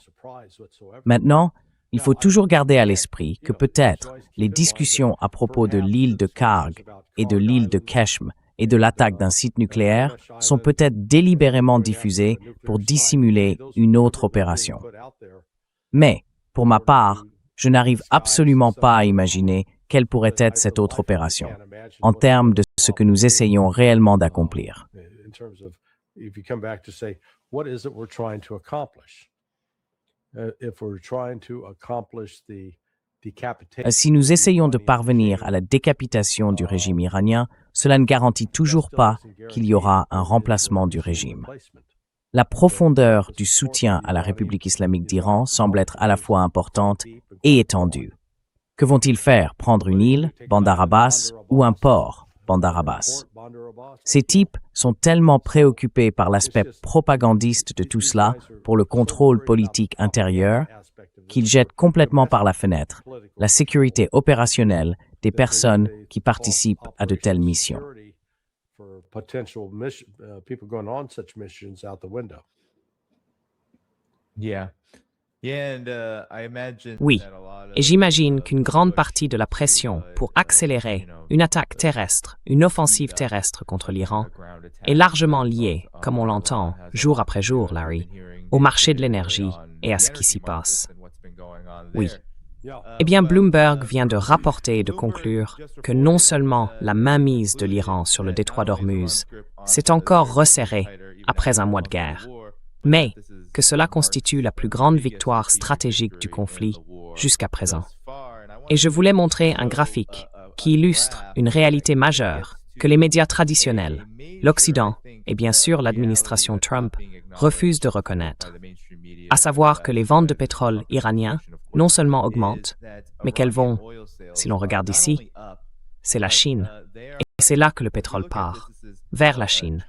Maintenant, il faut toujours garder à l'esprit que peut-être les discussions à propos de l'île de Karg et de l'île de Keshm et de l'attaque d'un site nucléaire sont peut-être délibérément diffusées pour dissimuler une autre opération. Mais, pour ma part, je n'arrive absolument pas à imaginer quelle pourrait être cette autre opération, en termes de ce que nous essayons réellement d'accomplir. If you come back to say, what is it we're trying to accomplish? If we're trying to accomplish the decapitation. Si nous essayons de parvenir à la décapitation du régime iranien, cela ne garantit toujours pas qu'il y aura un remplacement du régime. La profondeur du soutien à la République islamique d'Iran semble être à la fois importante et étendue. Que vont-ils faire? Prendre une île, Bandar Abbas, ou un port, Bandar Abbas? Ces types sont tellement préoccupés par l'aspect propagandiste de tout cela pour le contrôle politique intérieur qu'ils jettent complètement par la fenêtre la sécurité opérationnelle des personnes qui participent à de telles missions. Oui, et j'imagine qu'une grande partie de la pression pour accélérer une attaque terrestre, une offensive terrestre contre l'Iran, est largement liée, comme on l'entend jour après jour, Larry, au marché de l'énergie et à ce qui s'y passe. Oui. Yeah. Eh bien, Bloomberg vient de rapporter et de conclure que non seulement la mainmise de l'Iran sur le détroit d'Ormuz s'est encore resserrée après un mois de guerre, mais que cela constitue la plus grande victoire stratégique du conflit jusqu'à présent. Et je voulais montrer un graphique qui illustre une réalité majeure que les médias traditionnels, l'Occident et bien sûr l'administration Trump refusent de reconnaître, à savoir que les ventes de pétrole iranien non seulement augmentent, mais qu'elles vont, si l'on regarde ici, c'est la Chine. Et c'est là que le pétrole part, vers la Chine.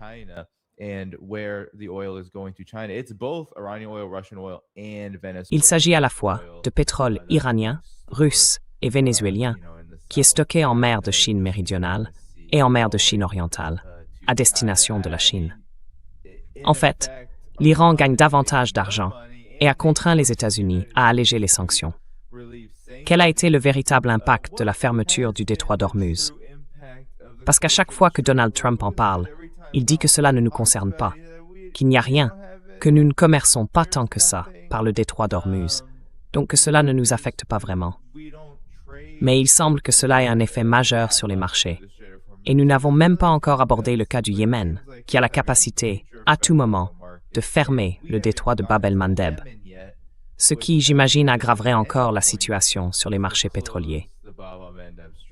Il s'agit à la fois de pétrole iranien, russe et vénézuélien qui est stocké en mer de Chine méridionale et en mer de Chine orientale, à destination de la Chine. En fait, l'Iran gagne davantage d'argent et a contraint les États-Unis à alléger les sanctions. Quel a été le véritable impact de la fermeture du détroit d'Ormuz? Parce qu'à chaque fois que Donald Trump en parle, il dit que cela ne nous concerne pas, qu'il n'y a rien, que nous ne commerçons pas tant que ça par le détroit d'Ormuz, donc que cela ne nous affecte pas vraiment. Mais il semble que cela ait un effet majeur sur les marchés. Et nous n'avons même pas encore abordé le cas du Yémen, qui a la capacité, à tout moment, de fermer le détroit de Bab el-Mandeb, ce qui, j'imagine, aggraverait encore la situation sur les marchés pétroliers.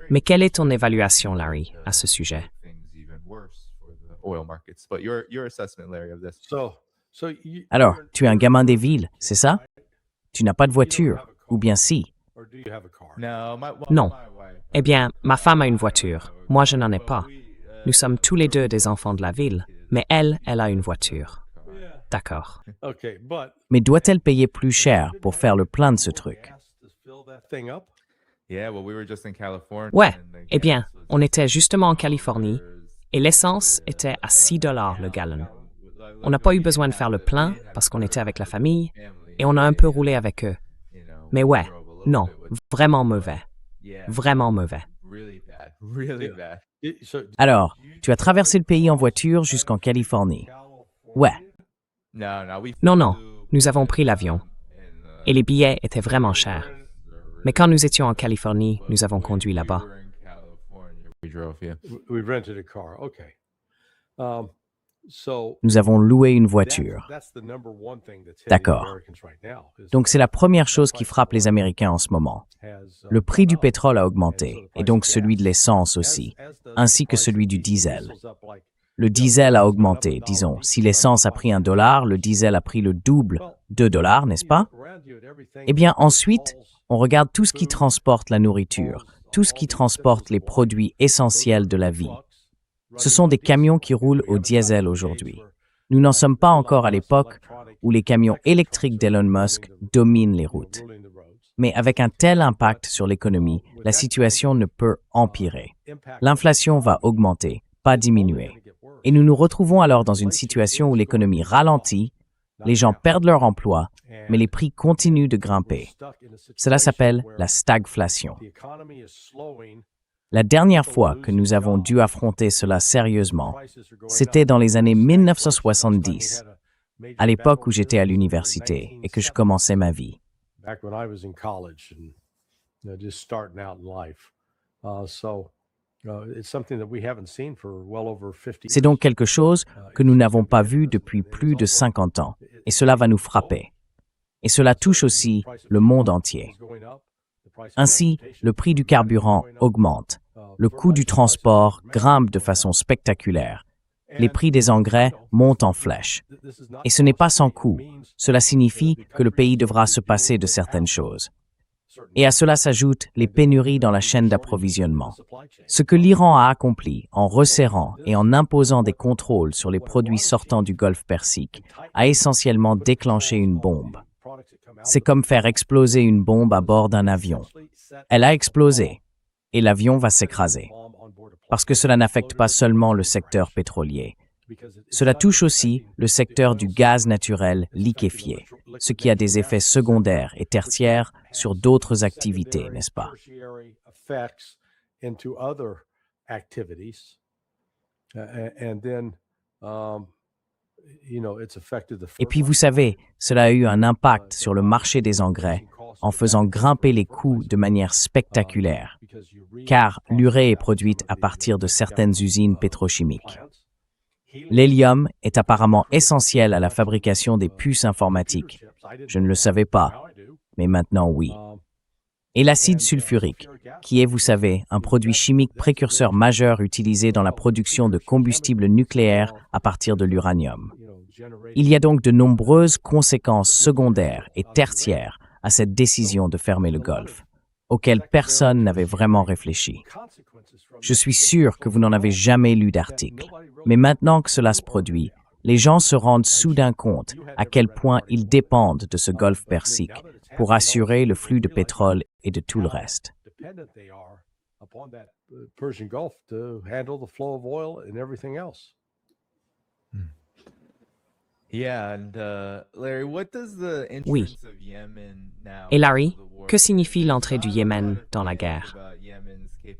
Mais quelle est ton évaluation, Larry, à ce sujet? Alors, tu es un gamin des villes, c'est ça? Tu n'as pas de voiture, ou bien si? Or do you have a car? Non. Eh bien, ma femme a une voiture. Moi, je n'en ai pas. Nous sommes tous les deux des enfants de la ville, mais elle a une voiture. D'accord. Okay, but Mais doit-elle payer plus cher pour faire le plein de ce truc? to fill that thing up. Ouais, eh bien, on était justement en Californie et l'essence était à $6 le gallon. On n'a pas eu besoin de faire le plein parce qu'on était avec la famille et on a un peu roulé avec eux. Mais ouais, non, vraiment mauvais. Vraiment mauvais. So Alors, tu as traversé le pays en voiture jusqu'en Californie. Ouais, Non, nous avons pris l'avion. Et les billets étaient vraiment chers. Mais quand nous étions en Californie, nous avons conduit là-bas. we rented a car. Okay. So nous avons loué une voiture. that's the number one thing that's hitting D'accord. Americans right now. is Donc c'est la première chose qui frappe les Américains en ce moment. has, Le prix du pétrole a augmenté, et donc celui de l'essence aussi, ainsi que celui du diesel. Le diesel a augmenté, disons. Si l'essence a pris $1, le diesel a pris le double, $2, n'est-ce pas? Eh bien, ensuite, on regarde tout ce qui transporte la nourriture, tout ce qui transporte les produits essentiels de la vie. Ce sont des camions qui roulent au diesel aujourd'hui. Nous n'en sommes pas encore à l'époque où les camions électriques d'Elon Musk dominent les routes. Mais avec un tel impact sur l'économie, la situation ne peut empirer. L'inflation va augmenter, pas diminuer. Et nous nous retrouvons alors dans une situation où l'économie ralentit, les gens perdent leur emploi, mais les prix continuent de grimper. Cela s'appelle la stagflation. La dernière fois que nous avons dû affronter cela sérieusement, c'était dans les années 1970, à l'époque où j'étais à l'université et que je commençais ma vie. Back when I was in college and just starting out in life. It's something that we haven't seen for well over 50 C'est donc quelque chose que nous n'avons pas vu depuis plus de 50 ans, et cela va nous frapper. Et cela touche aussi le monde entier. Ainsi, le prix du carburant augmente, le coût du transport grimpe de façon spectaculaire, les prix des engrais montent en flèche. Et ce n'est pas sans coût. Cela signifie que le pays devra se passer de certaines choses. Et à cela s'ajoutent les pénuries dans la chaîne d'approvisionnement. Ce que l'Iran a accompli en resserrant et en imposant des contrôles sur les produits sortant du Golfe Persique a essentiellement déclenché une bombe. C'est comme faire exploser une bombe à bord d'un avion. Elle a explosé et l'avion va s'écraser. Parce que cela n'affecte pas seulement le secteur pétrolier. Cela touche aussi le secteur du gaz naturel liquéfié, ce qui a des effets secondaires et tertiaires sur d'autres activités, n'est-ce pas? Et puis vous savez, cela a eu un impact sur le marché des engrais, en faisant grimper les coûts de manière spectaculaire, car l'urée est produite à partir de certaines usines pétrochimiques. L'hélium est apparemment essentiel à la fabrication des puces informatiques. Je ne le savais pas, mais maintenant oui. Et l'acide sulfurique, qui est, vous savez, un produit chimique précurseur majeur utilisé dans la production de combustible nucléaire à partir de l'uranium. Il y a donc de nombreuses conséquences secondaires et tertiaires à cette décision de fermer le Golfe, auxquelles personne n'avait vraiment réfléchi. Je suis sûr que vous n'en avez jamais lu d'article, mais maintenant que cela se produit, les gens se rendent soudain compte à quel point ils dépendent de ce Golfe Persique pour assurer le flux de pétrole et de tout le reste. Oui. Et Larry, que signifie l'entrée du Yémen dans la guerre?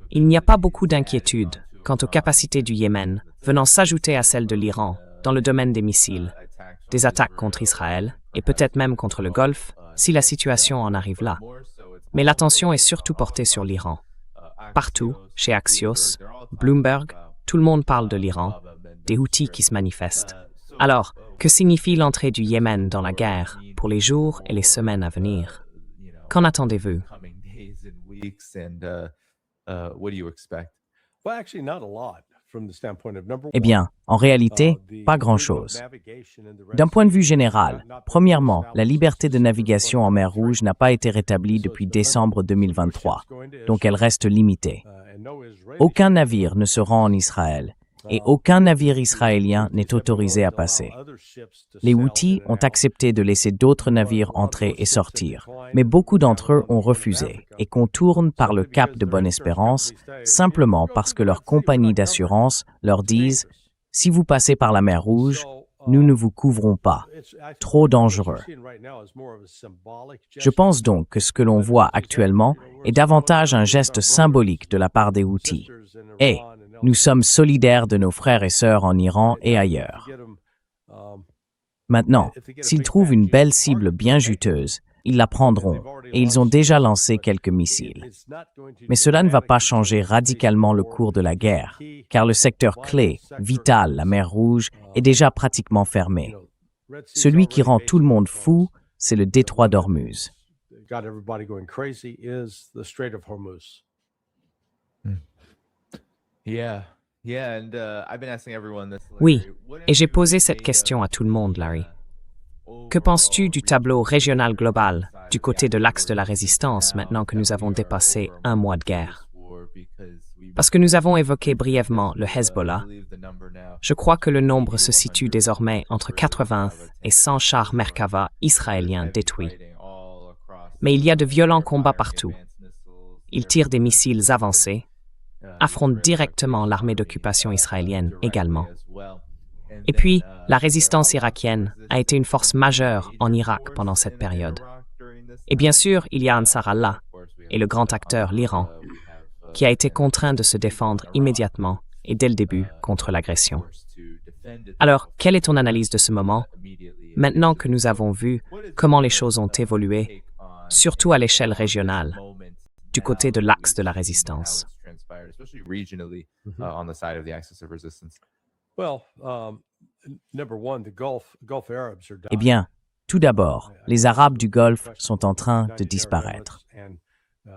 Il n'y a pas beaucoup d'inquiétude quant aux capacités du Yémen venant s'ajouter à celles de l'Iran dans le domaine des missiles, des attaques contre Israël et peut-être même contre le Golfe si la situation en arrive là. Mais l'attention est surtout portée sur l'Iran. Partout, chez Axios, Bloomberg, tout le monde parle de l'Iran, des Houthis qui se manifestent. Alors, que signifie l'entrée du Yémen dans la guerre pour les jours et les semaines à venir? Qu'en attendez-vous? Eh bien, en réalité, pas grand-chose. D'un point de vue général, premièrement, la liberté de navigation en mer Rouge n'a pas été rétablie depuis décembre 2023, donc elle reste limitée. Aucun navire ne se rend en Israël et aucun navire israélien n'est autorisé à passer. Les Houthis ont accepté de laisser d'autres navires entrer et sortir, mais beaucoup d'entre eux ont refusé et contournent par le cap de Bonne-Espérance simplement parce que leurs compagnies d'assurance leur disent « Si vous passez par la mer Rouge, nous ne vous couvrons pas. Trop dangereux. » Je pense donc que ce que l'on voit actuellement est davantage un geste symbolique de la part des Houthis. Et nous sommes solidaires de nos frères et sœurs en Iran et ailleurs. Maintenant, s'ils trouvent une belle cible bien juteuse, ils la prendront et ils ont déjà lancé quelques missiles. Mais cela ne va pas changer radicalement le cours de la guerre, car le secteur clé, vital, la mer Rouge, est déjà pratiquement fermé. Celui qui rend tout le monde fou, c'est le détroit d'Ormuz. Oui, et j'ai posé cette question à tout le monde, Larry. Que penses-tu du tableau régional global du côté de l'axe de la résistance maintenant que nous avons dépassé un mois de guerre? Parce que nous avons évoqué brièvement le Hezbollah, je crois que le nombre se situe désormais entre 80 et 100 chars Merkava israéliens détruits. Mais il y a de violents combats partout. Ils tirent des missiles avancés, affrontent directement l'armée d'occupation israélienne également. Et puis, la résistance irakienne a été une force majeure en Irak pendant cette période. Et bien sûr, il y a Ansar Allah, et le grand acteur, l'Iran, qui a été contraint de se défendre immédiatement et dès le début contre l'agression. Alors, quelle est ton analyse de ce moment, maintenant que nous avons vu comment les choses ont évolué, surtout à l'échelle régionale, du côté de l'axe de la résistance? Eh bien, tout d'abord, les Arabes du Golfe sont en train de disparaître.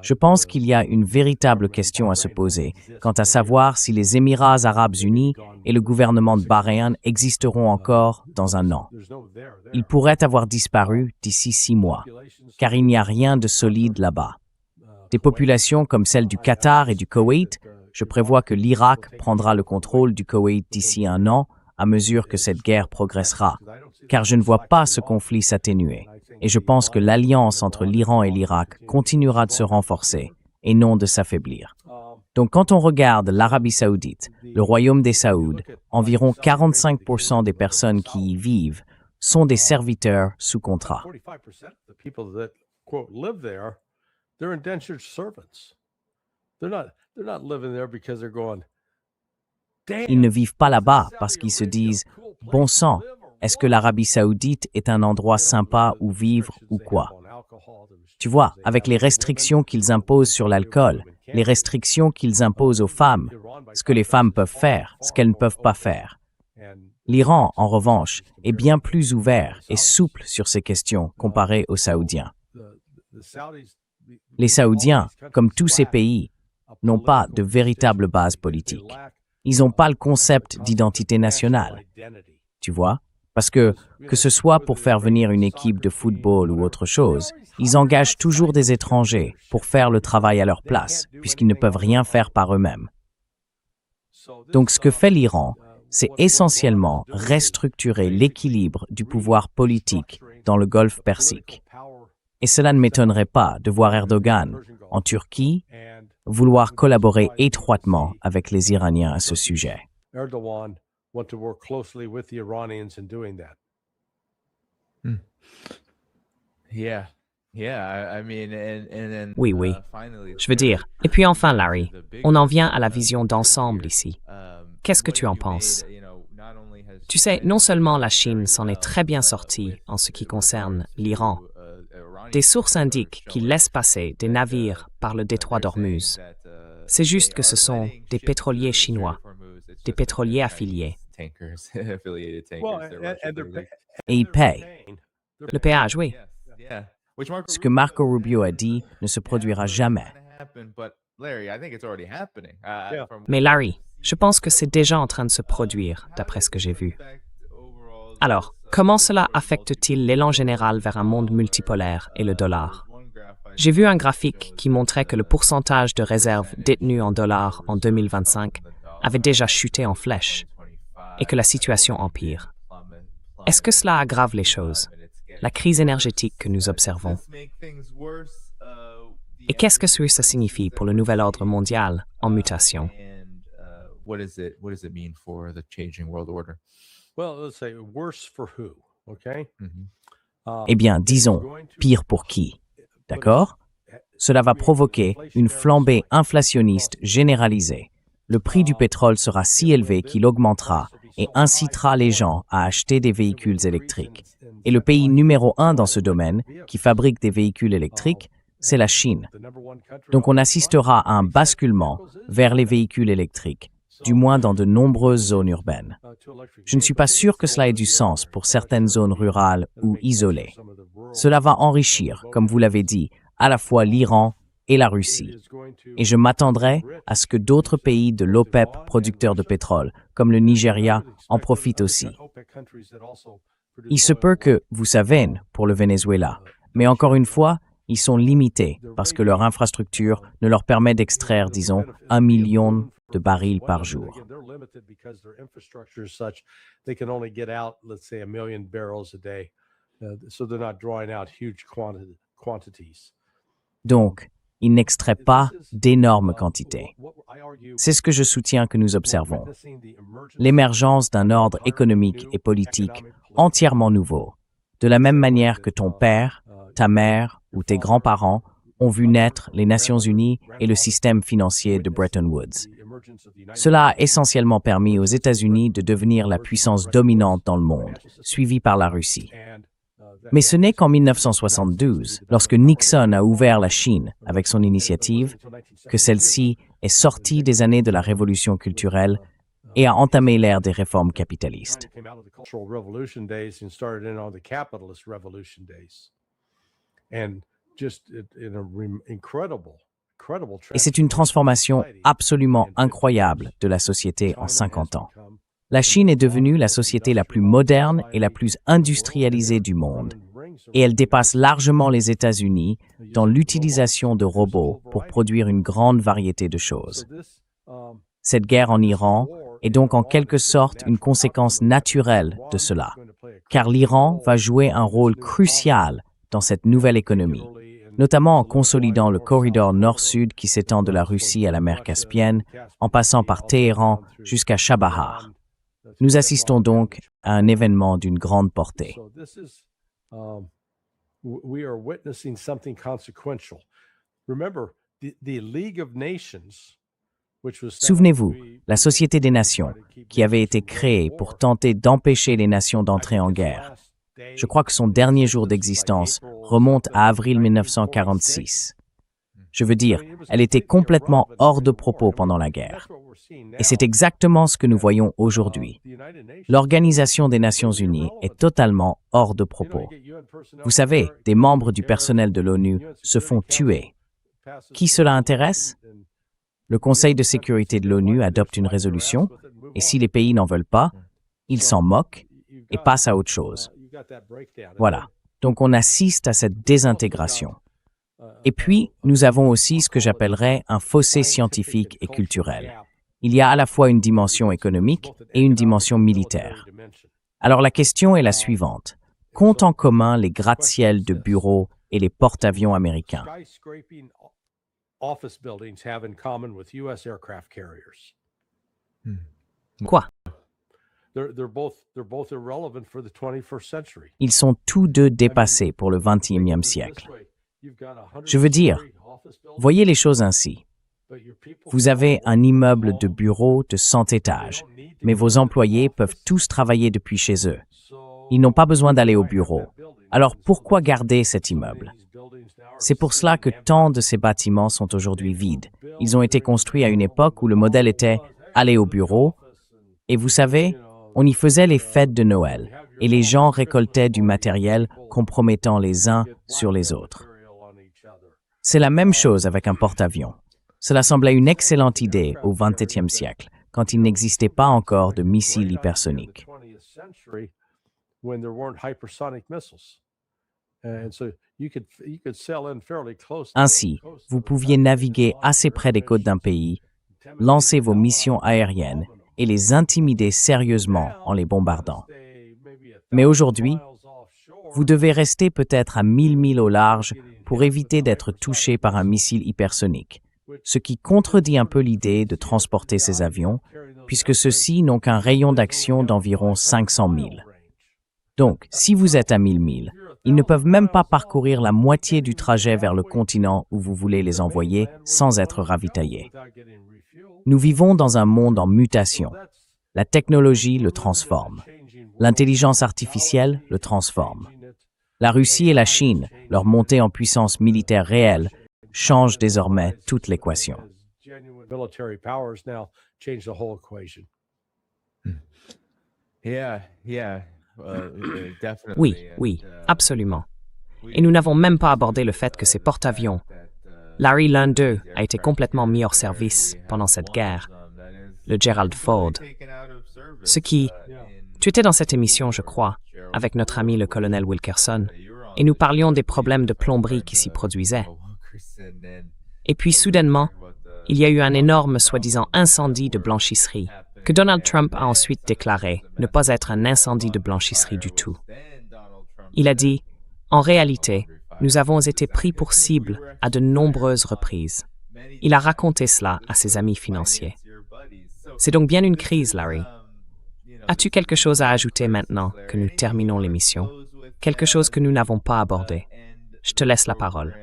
Je pense qu'il y a une véritable question à se poser quant à savoir si les Émirats arabes unis et le gouvernement de Bahreïn existeront encore dans un an. Ils pourraient avoir disparu d'ici 6 mois, car il n'y a rien de solide là-bas. Des populations comme celles du Qatar et du Koweït, je prévois que l'Irak prendra le contrôle du Koweït d'ici un an à mesure que cette guerre progressera, car je ne vois pas ce conflit s'atténuer. Et je pense que l'alliance entre l'Iran et l'Irak continuera de se renforcer et non de s'affaiblir. Donc quand on regarde l'Arabie saoudite, le royaume des Saouds, environ 45% des personnes qui y vivent sont des serviteurs sous contrat. Ils ne vivent pas là-bas parce qu'ils se disent « Bon sang, Est-ce que l'Arabie saoudite est un endroit sympa où vivre ou quoi? Tu vois, avec les restrictions qu'ils imposent sur l'alcool, les restrictions qu'ils imposent aux femmes, ce que les femmes peuvent faire, ce qu'elles ne peuvent pas faire. L'Iran, en revanche, est bien plus ouvert et souple sur ces questions comparé aux Saoudiens. Les Saoudiens, comme tous ces pays, n'ont pas de véritable base politique. Ils n'ont pas le concept d'identité nationale. Tu vois? Parce que ce soit pour faire venir une équipe de football ou autre chose, ils engagent toujours des étrangers pour faire le travail à leur place, puisqu'ils ne peuvent rien faire par eux-mêmes. Donc ce que fait l'Iran, c'est essentiellement restructurer l'équilibre du pouvoir politique dans le Golfe Persique. Et cela ne m'étonnerait pas de voir Erdogan, en Turquie, vouloir collaborer étroitement avec les Iraniens à ce sujet. Erdogan want to work closely with the Iranians in doing that. Yeah. Yeah, I mean, and then, Oui, oui. finally, Je veux dire. Et puis enfin, Larry, on en vient à la vision d'ensemble ici. Qu'est-ce que tu en penses? Tu sais, non seulement la Chine s'en est très bien sortie en ce qui concerne l'Iran. Des sources indiquent qu'ils laissent passer des navires par le détroit d'Ormuz. C'est juste que ce sont des pétroliers chinois, des pétroliers affiliés. Et ils payent. Le péage, oui. Ce que Marco Rubio a dit ne se produira jamais. Mais Larry, je pense que c'est déjà en train de se produire, d'après ce que j'ai vu. Alors, comment cela affecte-t-il l'élan général vers un monde multipolaire et le dollar? J'ai vu un graphique qui montrait que le pourcentage de réserves détenues en dollars en 2025 avait déjà chuté en flèche et que la situation empire. Est-ce que cela aggrave les choses, la crise énergétique que nous observons? Et qu'est-ce que ça signifie pour le nouvel ordre mondial en mutation? What does it mean for the changing world order? Well, let's say worse for who, okay? Eh bien, disons, pire pour qui? D'accord? Cela va provoquer une flambée inflationniste généralisée. Le prix du pétrole sera si élevé qu'il augmentera et incitera les gens à acheter des véhicules électriques. Et le pays numéro 1 dans ce domaine, qui fabrique des véhicules électriques, c'est la Chine. Donc on assistera à un basculement vers les véhicules électriques, du moins dans de nombreuses zones urbaines. Je ne suis pas sûr que cela ait du sens pour certaines zones rurales ou isolées. Cela va enrichir, comme vous l'avez dit, à la fois l'Iran et la Russie. Et je m'attendrai à ce que d'autres pays de l'OPEP producteurs de pétrole, comme le Nigeria, en profitent aussi. Il se peut que, vous savez, pour le Venezuela, mais encore une fois, ils sont limités parce que leur infrastructure ne leur permet d'extraire, disons, 1 million de barils par jour. Donc, ils n'extraient pas d'énormes quantités. C'est ce que je soutiens que nous observons. L'émergence d'un ordre économique et politique entièrement nouveau, de la même manière que ton père, ta mère ou tes grands-parents ont vu naître les Nations Unies et le système financier de Bretton Woods. Cela a essentiellement permis aux États-Unis de devenir la puissance dominante dans le monde, suivie par la Russie. Mais ce n'est qu'en 1972, lorsque Nixon a ouvert la Chine avec son initiative, que celle-ci est sortie des années de la révolution culturelle et a entamé l'ère des réformes capitalistes. Et c'est une transformation absolument incroyable de la société en 50 ans. La Chine est devenue la société la plus moderne et la plus industrialisée du monde, et elle dépasse largement les États-Unis dans l'utilisation de robots pour produire une grande variété de choses. Cette guerre en Iran est donc en quelque sorte une conséquence naturelle de cela, car l'Iran va jouer un rôle crucial dans cette nouvelle économie, notamment en consolidant le corridor nord-sud qui s'étend de la Russie à la mer Caspienne, en passant par Téhéran jusqu'à Chabahar. Nous assistons donc à un événement d'une grande portée. We are witnessing something consequential. Remember, the League of Nations Souvenez-vous, la Société des Nations, qui avait été créée pour tenter d'empêcher les nations d'entrer en guerre. Je crois que son dernier jour d'existence remonte à avril 1946. Je veux dire, elle était complètement hors de propos pendant la guerre. Et c'est exactement ce que nous voyons aujourd'hui. L'Organisation des Nations Unies est totalement hors de propos. Vous savez, des membres du personnel de l'ONU se font tuer. Qui cela intéresse? Le Conseil de sécurité de l'ONU adopte une résolution, et si les pays n'en veulent pas, ils s'en moquent et passent à autre chose. Voilà. Donc on assiste à cette désintégration. Et puis, nous avons aussi ce que j'appellerais un fossé scientifique et culturel. Il y a à la fois une dimension économique et une dimension militaire. Alors la question est la suivante. Qu'ont en commun les gratte-ciels de bureaux et les porte-avions américains? Quoi? Ils sont tous deux dépassés pour le XXIe siècle. Je veux dire, voyez les choses ainsi. Vous avez un immeuble de bureaux de 100 étages, mais vos employés peuvent tous travailler depuis chez eux. Ils n'ont pas besoin d'aller au bureau. Alors pourquoi garder cet immeuble? C'est pour cela que tant de ces bâtiments sont aujourd'hui vides. Ils ont été construits à une époque où le modèle était « aller au bureau », et vous savez, on y faisait les fêtes de Noël, et les gens récoltaient du matériel compromettant les uns sur les autres. C'est la même chose avec un porte-avions. Cela semblait une excellente idée au XXe siècle, quand il n'existait pas encore de missiles hypersoniques. Ainsi, vous pouviez naviguer assez près des côtes d'un pays, lancer vos missions aériennes et les intimider sérieusement en les bombardant. Mais aujourd'hui, vous devez rester peut-être à 1000 milles au large pour éviter d'être touché par un missile hypersonique, ce qui contredit un peu l'idée de transporter ces avions, puisque ceux-ci n'ont qu'un rayon d'action d'environ 500 milles. Donc, si vous êtes à 1000 milles, ils ne peuvent même pas parcourir la moitié du trajet vers le continent où vous voulez les envoyer sans être ravitaillés. Nous vivons dans un monde en mutation. La technologie le transforme. L'intelligence artificielle le transforme. La Russie et la Chine, leur montée en puissance militaire réelle, changent désormais toute l'équation. Oui, absolument. Et nous n'avons même pas abordé le fait que ces porte-avions, Larry, l'un d'eux, a été complètement mis hors service pendant cette guerre, le Gerald Ford. Ce qui... Tu étais dans cette émission, je crois, avec notre ami le colonel Wilkerson, et nous parlions des problèmes de plomberie qui s'y produisaient. Et puis, soudainement, il y a eu un énorme soi-disant incendie de blanchisserie, que Donald Trump a ensuite déclaré ne pas être un incendie de blanchisserie du tout. Il a dit « En réalité, nous avons été pris pour cible à de nombreuses reprises. » Il a raconté cela à ses amis financiers. C'est donc bien une crise, Larry. As-tu quelque chose à ajouter maintenant que nous terminons l'émission? Quelque chose que nous n'avons pas abordé? Je te laisse la parole.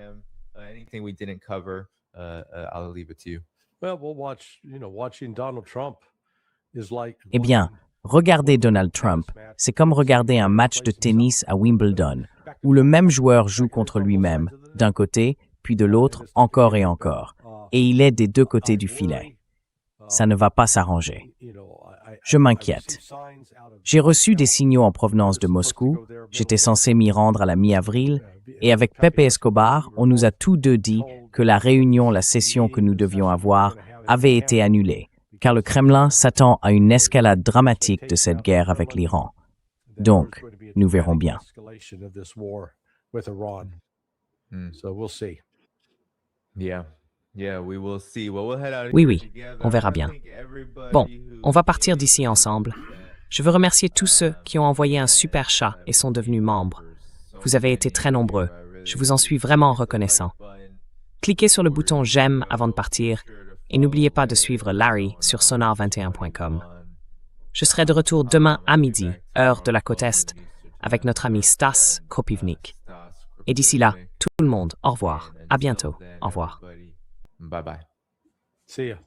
Eh bien, regarder Donald Trump, c'est comme regarder un match de tennis à Wimbledon, où le même joueur joue contre lui-même, d'un côté, puis de l'autre, encore et encore, et il est des deux côtés du filet. Ça ne va pas s'arranger. Je m'inquiète. J'ai reçu des signaux en provenance de Moscou, j'étais censé m'y rendre à la mi-avril, et avec Pepe Escobar, on nous a tous deux dit que la session que nous devions avoir, avait été annulée, car le Kremlin s'attend à une escalade dramatique de cette guerre avec l'Iran. Donc, nous verrons bien. Oui, on verra bien. Bon, on va partir d'ici ensemble. Je veux remercier tous ceux qui ont envoyé un super chat et sont devenus membres. Vous avez été très nombreux. Je vous en suis vraiment reconnaissant. Cliquez sur le bouton « J'aime » avant de partir et n'oubliez pas de suivre Larry sur sonar21.com. Je serai de retour demain à midi, heure de la côte Est, avec notre ami Stas Kropivnik. Et d'ici là, tout le monde, au revoir. À bientôt. Au revoir. Bye bye. See ya.